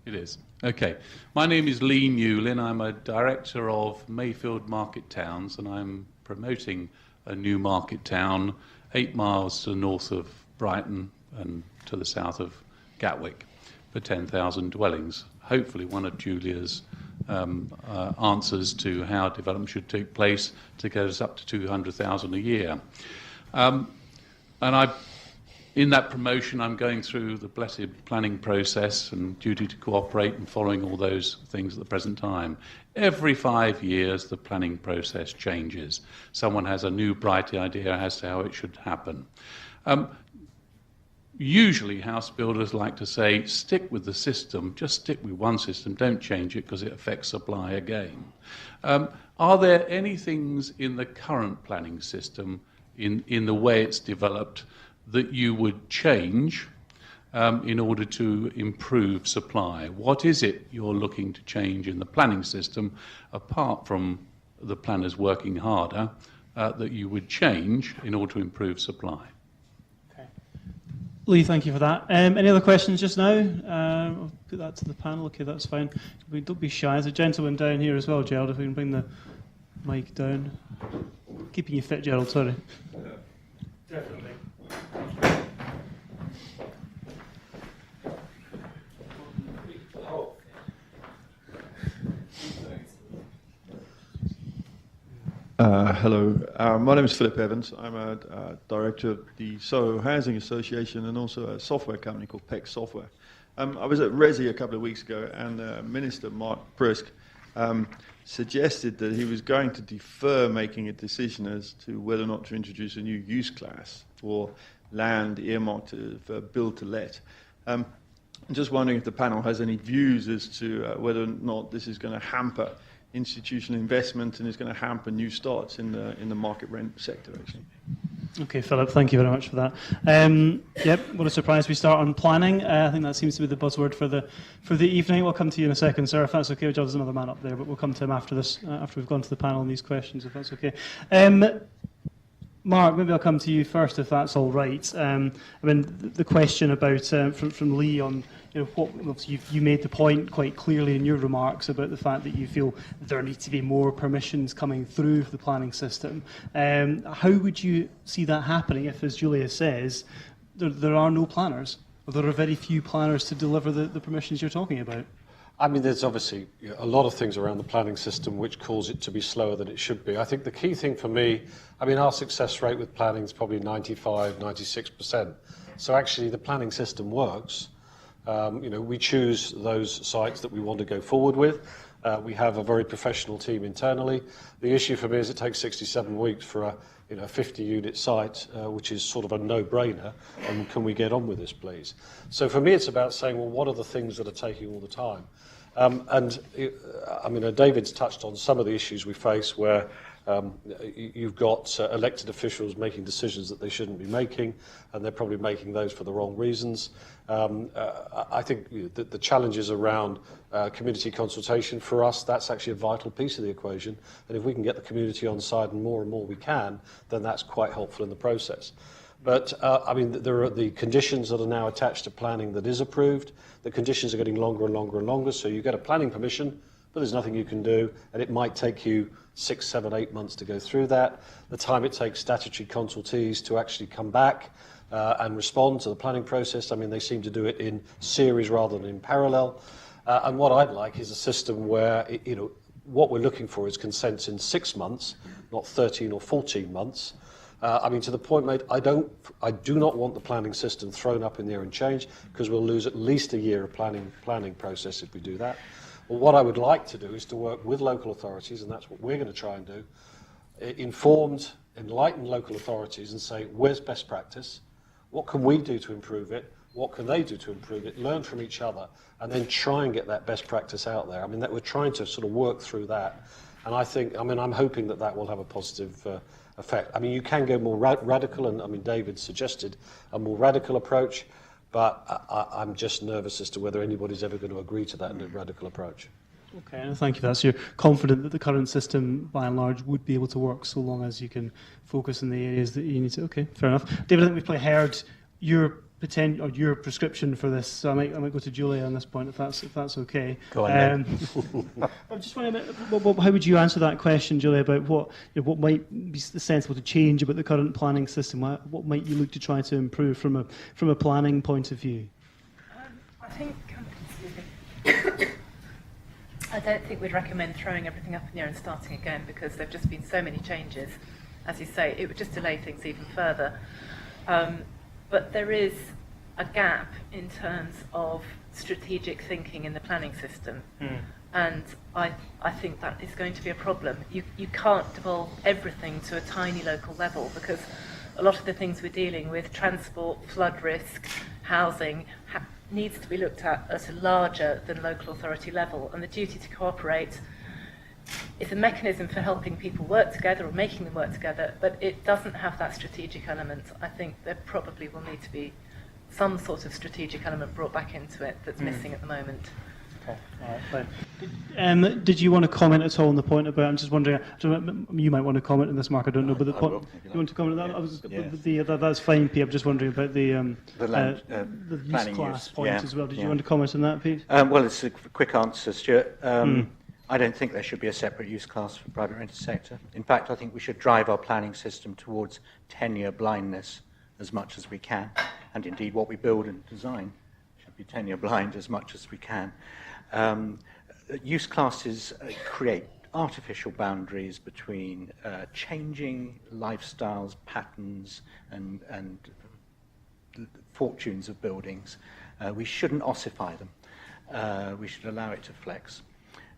It is. Okay. My name is Lee Newlin. I'm a director of Mayfield Market Towns, and I'm promoting a new market town 8 miles to the north of Brighton and to the south of Gatwick for 10,000 dwellings. Hopefully one of Julia's answers to how development should take place to get us up to 200,000 a year. In that promotion, I'm going through the blessed planning process and duty to cooperate and following all those things at the present time. Every 5 years, the planning process changes. Someone has a new bright idea as to how it should happen. Usually, house builders like to say, stick with the system, just stick with one system, don't change it because it affects supply again. Are there any things in the current planning system, in the way it's developed, that you would change in order to improve supply? What is it you're looking to change in the planning system, apart from the planners working harder, that you would change in order to improve supply? Okay. Lee, thank you for that. Any other questions just now? I'll put that to the panel. Okay, that's fine. Don't be shy. There's a gentleman down here as well, Gerald, if we can bring the mic down. Keeping you fit, Gerald, sorry. Definitely. Hello, my name is Philip Evans. I'm a director of the Soho Housing Association and also a software company called PEC Software. I was at Resi a couple of weeks ago, and Minister Mark Prisk suggested that he was going to defer making a decision as to whether or not to introduce a new use class for land earmarked for build to let. I'm just wondering if the panel has any views as to whether or not this is going to hamper institutional investment and is going to hamper new starts in the market rent sector, actually. Okay, Philip, thank you very much for that. Yep, what a surprise. We start on planning. I think that seems to be the buzzword for the evening. We'll come to you in a second, sir, if that's okay. There's another man up there, but we'll come to him after this, after we've gone to the panel on these questions, if that's okay. Mark, maybe I'll come to you first, if that's all right. I mean, the question about from Lee on, you made the point quite clearly in your remarks about the fact that you feel there needs to be more permissions coming through the planning system. How would you see that happening if, as Julia says, there are no planners, or there are very few planners to deliver the permissions you're talking about? I mean, there's obviously a lot of things around the planning system which cause it to be slower than it should be. I think the key thing for me, I mean, our success rate with planning is probably 95, 96%. So actually the planning system works. We choose those sites that we want to go forward with. We have a very professional team internally. The issue for me is it takes 67 weeks for a 50-unit site, which is sort of a no-brainer, and can we get on with this, please? So for me, it's about saying, well, what are the things that are taking all the time? David's touched on some of the issues we face where you've got elected officials making decisions that they shouldn't be making, and they're probably making those for the wrong reasons. I think the challenges around community consultation, for us, that's actually a vital piece of the equation. And if we can get the community on side and more we can, then that's quite helpful in the process. But, there are the conditions that are now attached to planning that is approved. The conditions are getting longer and longer and longer. So you get a planning permission, but there's nothing you can do, and it might take you 6, 7, 8 months to go through that. The time it takes statutory consultees to actually come back and respond to the planning process, I mean, they seem to do it in series rather than in parallel. And what I'd like is a system where, what we're looking for is consents in 6 months, not 13 or 14 months. To the point made, I do not want the planning system thrown up in the air and changed, because we'll lose at least a year of planning process if we do that. Well, what I would like to do is to work with local authorities, and that's what we're going to try and do, informed, enlightened local authorities and say, where's best practice? What can we do to improve it? What can they do to improve it? Learn from each other, and then try and get that best practice out there. I mean, that we're trying to sort of work through that. And I'm hoping that will have a positive effect. I mean, you can go more radical, and David suggested a more radical approach, but I'm just nervous as to whether anybody's ever going to agree to that radical approach. Okay, and thank you for that. So you're confident that the current system, by and large, would be able to work so long as you can focus in the areas that you need to. Okay, fair enough. David, I think we've heard your or your prescription for this. So I might go to Julia on this point if that's okay. Go on then. I'm just wondering, how would you answer that question, Julia, about what might be sensible to change about the current planning system? What might you look to try to improve from a planning point of view? I think, I don't think we'd recommend throwing everything up in the air and starting again, because there have just been so many changes. As you say, it would just delay things even further. But there is a gap in terms of strategic thinking in the planning system. And I think that is going to be a problem. You can't devolve everything to a tiny local level, because a lot of the things we're dealing with, transport, flood risk, housing, needs to be looked at a larger than local authority level. And the duty to cooperate is a mechanism for helping people work together or making them work together, but it doesn't have that strategic element. I think there probably will need to be some sort of strategic element brought back into it that's missing at the moment. Okay, all right, fine. Did you want to comment at all on the point about, I'm just wondering, you might want to comment on this, Mark, I don't know, but the point, you want to comment on that? That's fine, Pete, I'm just wondering about the use class point as well. Did you want to comment on that, Pete? Well, it's a quick answer, Stuart. I don't think there should be a separate use class for private rented sector. In fact, I think we should drive our planning system towards tenure blindness as much as we can. And indeed, what we build and design should be tenure blind as much as we can. Use classes create artificial boundaries between changing lifestyles, patterns, and fortunes of buildings. We shouldn't ossify them. We should allow it to flex.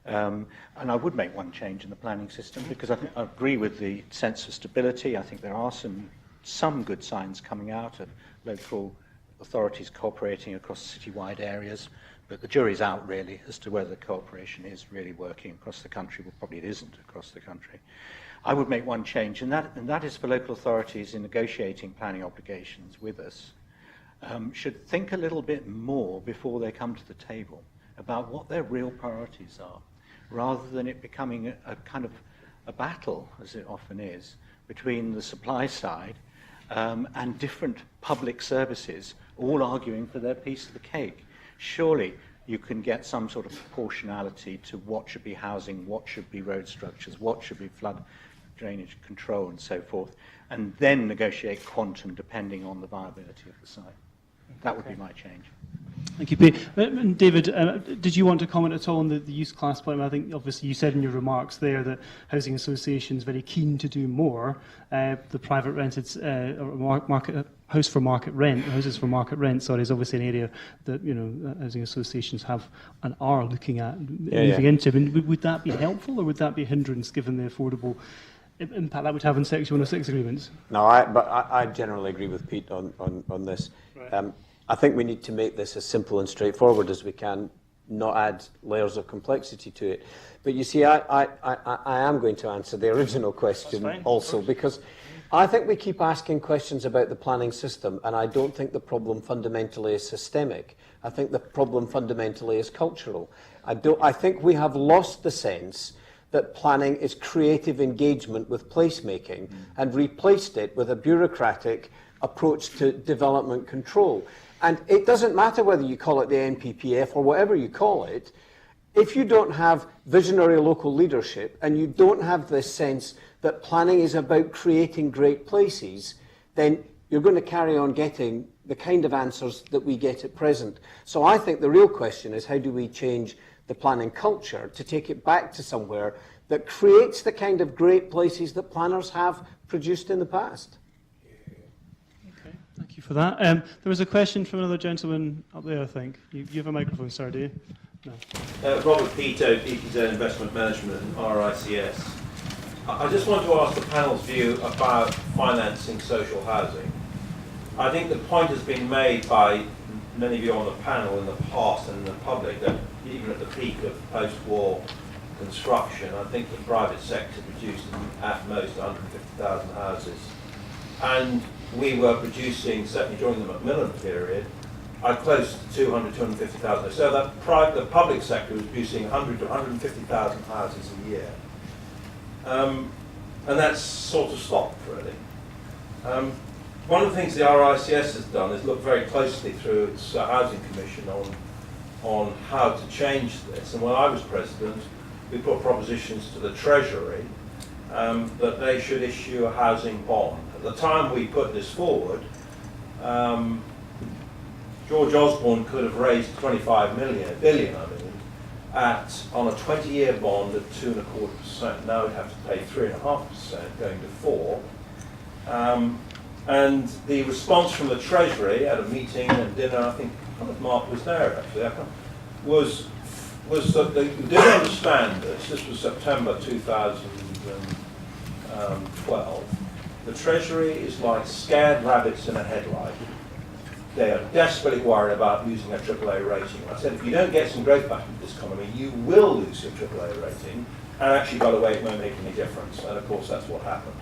And I would make one change in the planning system, because I agree with the sense of stability. I think there are some good signs coming out of local authorities cooperating across citywide areas, but the jury's out really as to whether the cooperation is really working across the country. Well, probably it isn't across the country. I would make one change, and that is for local authorities in negotiating planning obligations with us, should think a little bit more before they come to the table about what their real priorities are, rather than it becoming a kind of a battle, as it often is, between the supply side and different public services all arguing for their piece of the cake. Surely you can get some sort of proportionality to what should be housing, what should be road structures, what should be flood drainage control and so forth, and then negotiate quantum depending on the viability of the site. That would be my change. Thank you, Pete. David, did you want to comment at all on the use class point? I think obviously you said in your remarks there that housing associations very keen to do more. The private rented houses for market rent, is obviously an area that housing associations have and are looking at moving into. I mean, would that be helpful, or would that be a hindrance given the affordable impact that would have on Section 106 agreements? No, I generally agree with Pete on this. Right. I think we need to make this as simple and straightforward as we can, not add layers of complexity to it. But you see, I am going to answer the original question also, because I think we keep asking questions about the planning system, and I don't think the problem fundamentally is systemic. I think the problem fundamentally is cultural. I think we have lost the sense that planning is creative engagement with placemaking and replaced it with a bureaucratic approach to development control. And it doesn't matter whether you call it the NPPF or whatever you call it, if you don't have visionary local leadership and you don't have this sense that planning is about creating great places, then you're going to carry on getting the kind of answers that we get at present. So I think the real question is, how do we change the planning culture to take it back to somewhere that creates the kind of great places that planners have produced in the past? Thank you for that. There was a question from another gentleman up there, I think. You have a microphone, sir, do you? No. Robert Peto, EPZ Investment Management and RICS. I just want to ask the panel's view about financing social housing. I think the point has been made by many of you on the panel in the past and in the public that even at the peak of post-war construction, I think the private sector produced at most 150,000 houses. And we were producing, certainly during the Macmillan period, close to 200, 250,000. So that the public sector was producing 100 to 150,000 houses a year. And that's sort of stopped, really. one of the things the RICS has done is look very closely through its Housing Commission on how to change this. And when I was president, we put propositions to the Treasury that they should issue a housing bond. At the time we put this forward, George Osborne could have raised 25 billion, on a 20-year bond at 2.25%. Now we'd have to pay 3.5%, going to 4%. And the response from the Treasury at a meeting and dinner, I think Mark was there actually, was that they didn't understand this. This was September 2012. The Treasury is like scared rabbits in a headlight. They are desperately worried about losing a AAA rating. I said, if you don't get some growth back into this economy, you will lose your AAA rating. And actually, by the way, it won't make any difference. And of course, that's what happened.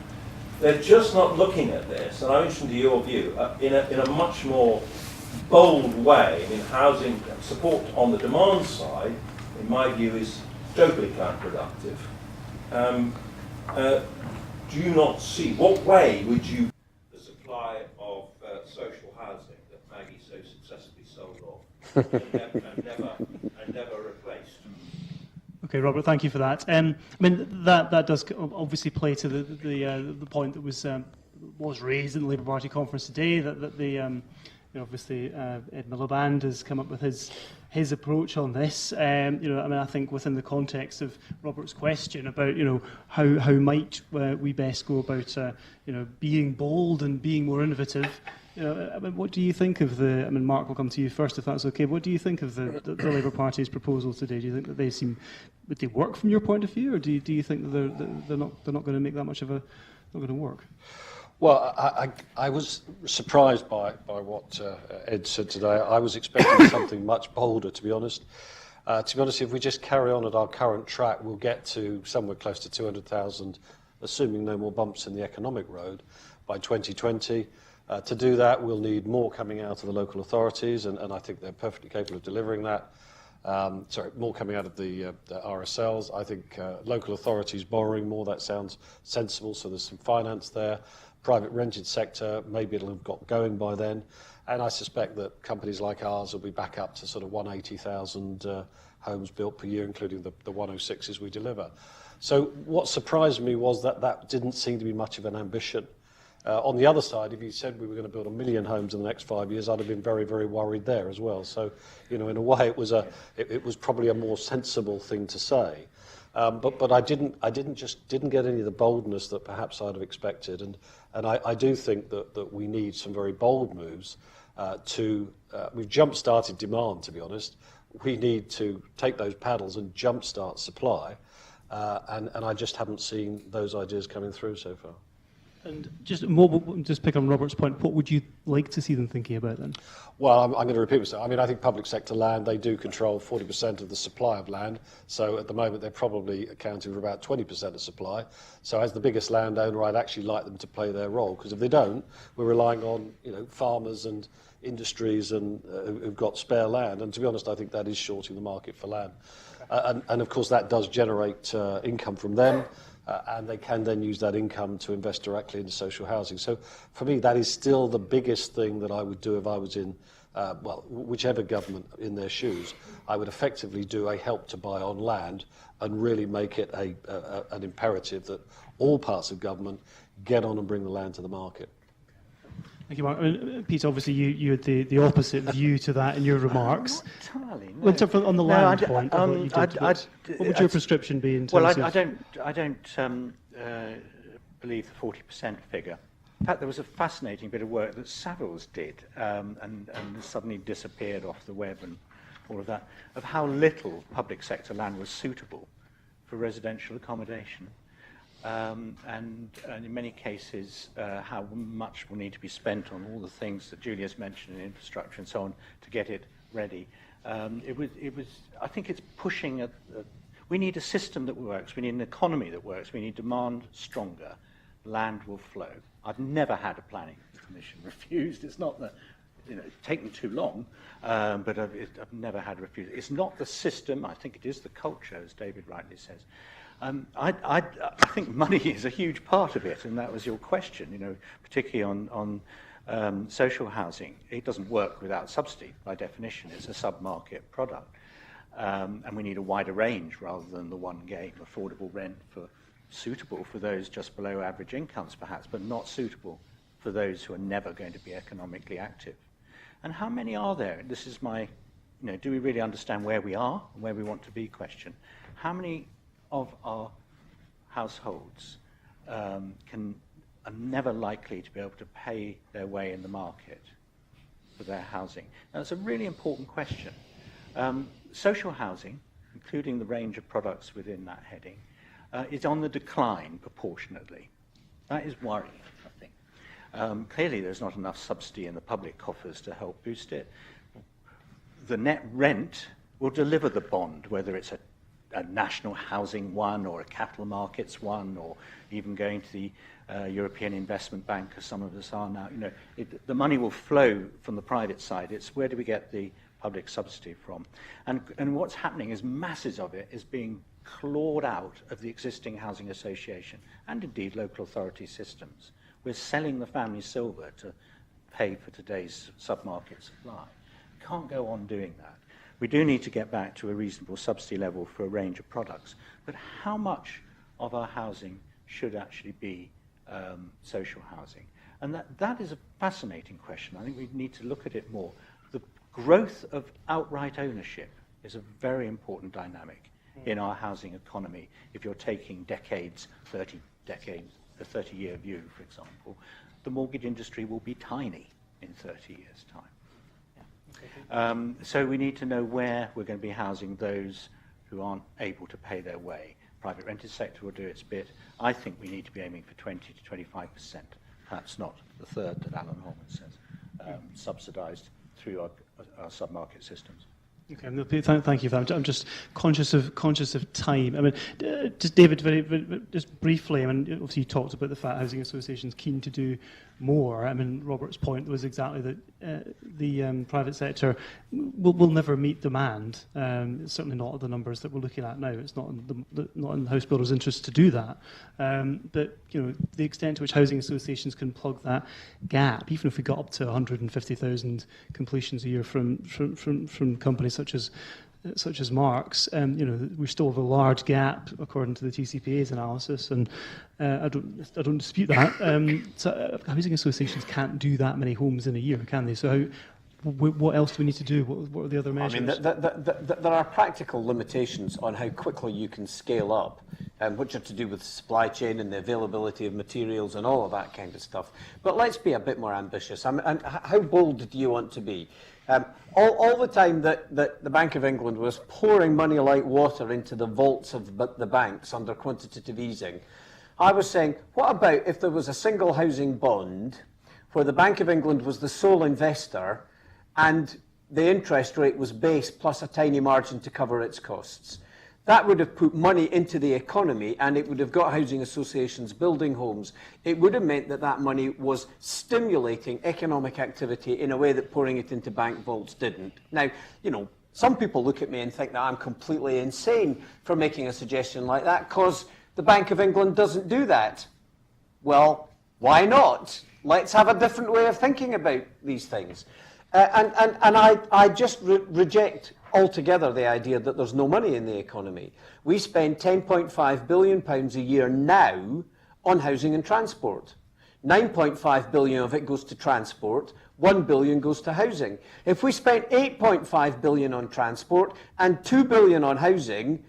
They're just not looking at this, and I'm interested in your view, in a much more bold way. I mean, housing support on the demand side, in my view, is totally counterproductive. Do you not see, what way would you the supply of social housing that Maggie so successfully sold off and never replaced? Okay, Robert, thank you for that. I mean, that does obviously play to the point that was raised in the Labour Party conference today, that the obviously Ed Miliband has come up with his approach on this. I mean, I think within the context of Robert's question about how might we best go about being bold and being more innovative. I mean, what do you think of the? I mean, Mark, will come to you first if that's okay. What do you think of the Labour Party's proposal today? Do you think that would they work from your point of view, or do you think that they're not going to make that much of not going to work? Well, I was surprised by what Ed said today. I was expecting something much bolder, to be honest. If we just carry on at our current track, we'll get to somewhere close to 200,000, assuming no more bumps in the economic road, by 2020. To do that, we'll need more coming out of the local authorities, and I think they're perfectly capable of delivering that. More coming out of the RSLs. I think local authorities borrowing more, that sounds sensible, so there's some finance there. Private rented sector, maybe it'll have got going by then. And I suspect that companies like ours will be back up to sort of 180,000 homes built per year, including the 106s we deliver. So what surprised me was that didn't seem to be much of an ambition. On the other side, if you said we were going to build 1 million homes in the next 5 years, I'd have been very, very worried there as well. So, in a way, it was probably a more sensible thing to say. But I didn't get any of the boldness that perhaps I'd have expected, and I do think that we need some very bold moves we've jump-started demand, to be honest. We need to take those paddles and jump-start supply, and I just haven't seen those ideas coming through so far. And just pick on Robert's point, what would you like to see them thinking about then? Well, I'm going to repeat myself. I mean, I think public sector land, they do control 40% of the supply of land. So at the moment, they're probably accounting for about 20% of supply. So as the biggest landowner, I'd actually like them to play their role, because if they don't, we're relying on farmers and industries and who've got spare land. And to be honest, I think that is shorting the market for land. And of course, that does generate income from them. And they can then use that income to invest directly into social housing. So for me, that is still the biggest thing that I would do if I was in, whichever government in their shoes. I would effectively do a help to buy on land and really make it an imperative that all parts of government get on and bring the land to the market. Thank you, Mark. Peter, obviously you had the opposite view to that in your remarks. Not entirely, no. Well, on the land point, what would your prescription be in terms of... Well, I don't believe the 40% figure. In fact, there was a fascinating bit of work that Savills did, and suddenly disappeared off the web and all of that, of how little public sector land was suitable for residential accommodation. And in many cases, how much will need to be spent on all the things that Julia's mentioned in infrastructure and so on to get it ready. It was. I think it's pushing. We need a system that works. We need an economy that works. We need demand stronger. Land will flow. I've never had a planning commission refused. It's not that. It's taken too long, but I've never had a refusal. It's not the system. I think it is the culture, as David rightly says. I think money is a huge part of it, and that was your question, particularly on Social housing, it doesn't work without subsidy by definition. It's a sub-market product. And we need a wider range rather than the one game, affordable rent suitable for those just below average incomes perhaps, but not suitable for those who are never going to be economically active. And how many are there? This is my, do we really understand where we are and where we want to be question? How many of our households are never likely to be able to pay their way in the market for their housing? Now, it's a really important question. Social housing, including the range of products within that heading, is on the decline proportionately. That is worrying, I think. Clearly, there's not enough subsidy in the public coffers to help boost it. The net rent will deliver the bond, whether it's a national housing one or a capital markets one, or even going to the European Investment Bank, as some of us are now. The money will flow from the private side. It's where do we get the public subsidy from? And what's happening is masses of it is being clawed out of the existing housing association and indeed local authority systems. We're selling the family silver to pay for today's sub-market supply. Can't go on doing that. We do need to get back to a reasonable subsidy level for a range of products, but how much of our housing should actually be social housing? And that is a fascinating question. I think we need to look at it more. The growth of outright ownership is a very important dynamic in our housing economy. If you're taking decades, 30 decades, a 30-year view, for example, the mortgage industry will be tiny in 30 years' time. So we need to know where we're going to be housing those who aren't able to pay their way. Private rented sector will do its bit. I think we need to be aiming for 20 to 25%, perhaps not the third that Alan Holman says, subsidised through our sub-market systems. Okay, no, thank you for that. I'm just conscious of time. I mean, just David, just briefly. I mean, obviously you talked about the fact housing associations keen to do more. I mean, Robert's point was exactly that the private sector will never meet demand. It's certainly not at the numbers that we're looking at now. It's not in the house builders' interest to do that. But the extent to which housing associations can plug that gap, even if we got up to 150,000 completions a year from companies such as Mark's, we still have a large gap according to the TCPA's analysis, and I don't dispute that. So housing associations can't do that many homes in a year, can they? So what else do we need to do? What are the other measures? I mean, there are practical limitations on how quickly you can scale up, which are to do with the supply chain and the availability of materials and all of that kind of stuff. But let's be a bit more ambitious. And how bold do you want to be? All the time that the Bank of England was pouring money like water into the vaults of the banks under quantitative easing, I was saying, what about if there was a single housing bond where the Bank of England was the sole investor and the interest rate was base plus a tiny margin to cover its costs? That would have put money into the economy, and it would have got housing associations building homes. It would have meant that money was stimulating economic activity in a way that pouring it into bank vaults didn't. Now, some people look at me and think that I'm completely insane for making a suggestion like that because the Bank of England doesn't do that. Well, why not? Let's have a different way of thinking about these things. And I just reject altogether the idea that there's no money in the economy. We spend £10.5 billion a year now on housing and transport. 9.5 billion of it goes to transport, 1 billion goes to housing. If we spent 8.5 billion on transport and 2 billion on housing,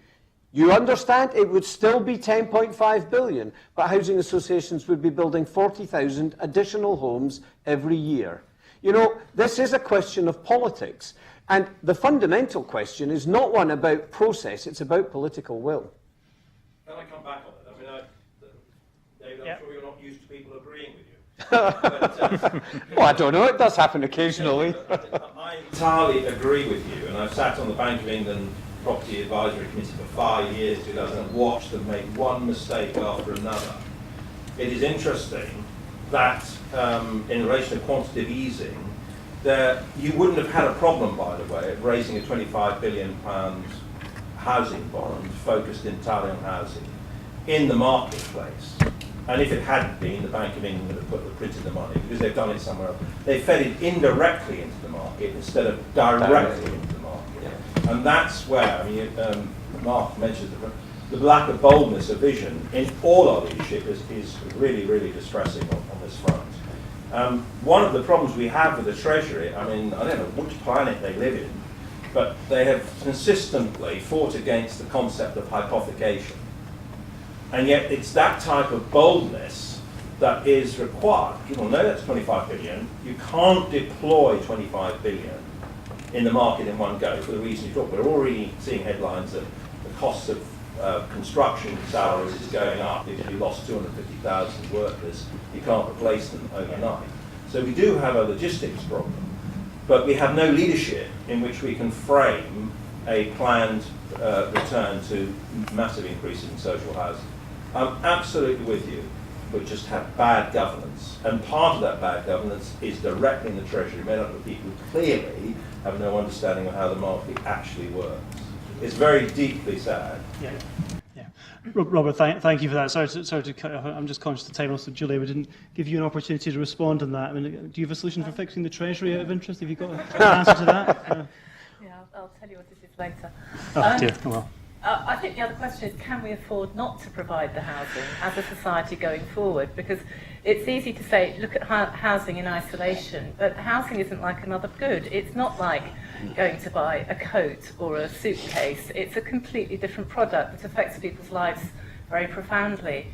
you understand it would still be 10.5 billion, but housing associations would be building 40,000 additional homes every year. This is a question of politics. And the fundamental question is not one about process, it's about political will. Can I come back on it? I mean, David, I'm sure you're not used to people agreeing with you. Well, I don't know, it does happen occasionally. I entirely agree with you, and I've sat on the Bank of England Property Advisory Committee for 5 years and watched them make one mistake after another. It is interesting that in relation to quantitative easing, you wouldn't have had a problem, by the way, of raising a £25 billion housing bond focused entirely on housing in the marketplace. And if it hadn't been, the Bank of England would have printed the money because they've done it somewhere else. They fed it indirectly into the market instead of directly into the market. Yeah. And that's where, I mean, Mark mentioned the lack of boldness of vision in all our leadership is really, really distressing on this front. One of the problems we have with the Treasury, I mean, I don't know which planet they live in, but they have consistently fought against the concept of hypothecation. And yet it's that type of boldness that is required. People know that's 25 billion. You can't deploy 25 billion in the market in one go for the reason you talk. We're already seeing headlines that the cost of construction salaries is going up. If you lost 250,000 workers, you can't replace them overnight. So we do have a logistics problem, but we have no leadership in which we can frame a planned return to massive increases in social housing. I'm absolutely with you. We just have bad governance. And part of that bad governance is directly in the Treasury, made up of people who clearly have no understanding of how the market actually works. It's very deeply sad. Yeah. Yeah. Robert, thank you for that. Sorry to cut off. I'm just conscious of time. Also, Julia, we didn't give you an opportunity to respond on that. I mean, do you have a solution for fixing the Treasury out of interest? Have you got an answer to that? Yeah, I'll tell you what it is later. Oh, dear. Oh, well. I think the other question is, can we afford not to provide the housing as a society going forward? Because it's easy to say, look at housing in isolation, but housing isn't like another good. It's not like going to buy a coat or a suitcase. It's a completely different product that affects people's lives very profoundly.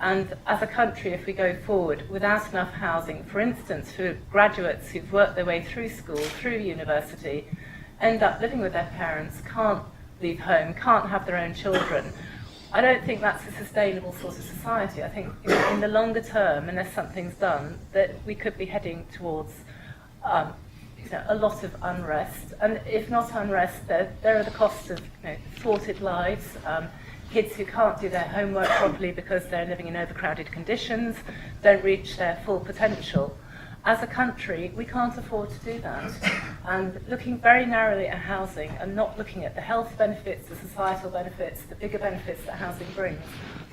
And as a country, if we go forward without enough housing, for instance, for graduates who've worked their way through school, through university, end up living with their parents, can't leave home, can't have their own children, I don't think that's a sustainable sort of society. I think in the longer term, unless something's done, that we could be heading towards a lot of unrest. And if not unrest, there are the costs of thwarted lives, kids who can't do their homework properly because they're living in overcrowded conditions, don't reach their full potential. As a country, we can't afford to do that. And looking very narrowly at housing and not looking at the health benefits, the societal benefits, the bigger benefits that housing brings,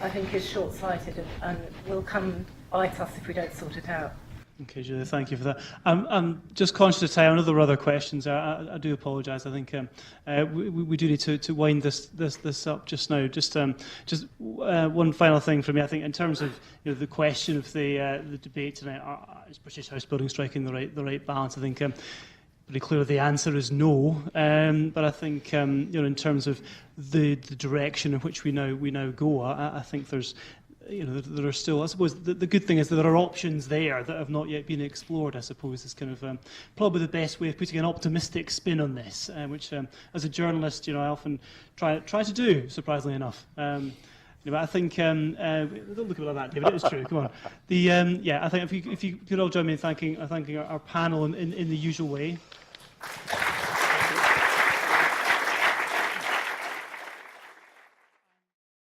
I think is short-sighted and will come bite us if we don't sort it out. Okay, Julia, thank you for that. I'm just conscious of time. I know there were other questions. I do apologise. I think we do need to wind this up just now. Just one final thing from me. I think in terms of the question of the debate tonight, is British house building striking the right balance? I think pretty clear the answer is no. But I think in terms of the direction in which we now go, I think there's. There are still, I suppose, the good thing is that there are options there that have not yet been explored, I suppose, is kind of probably the best way of putting an optimistic spin on this, which, as a journalist, I often try to do, surprisingly enough. But I think, don't look at that, David, it is true, come on. I think if you could all join me in thanking our panel in the usual way.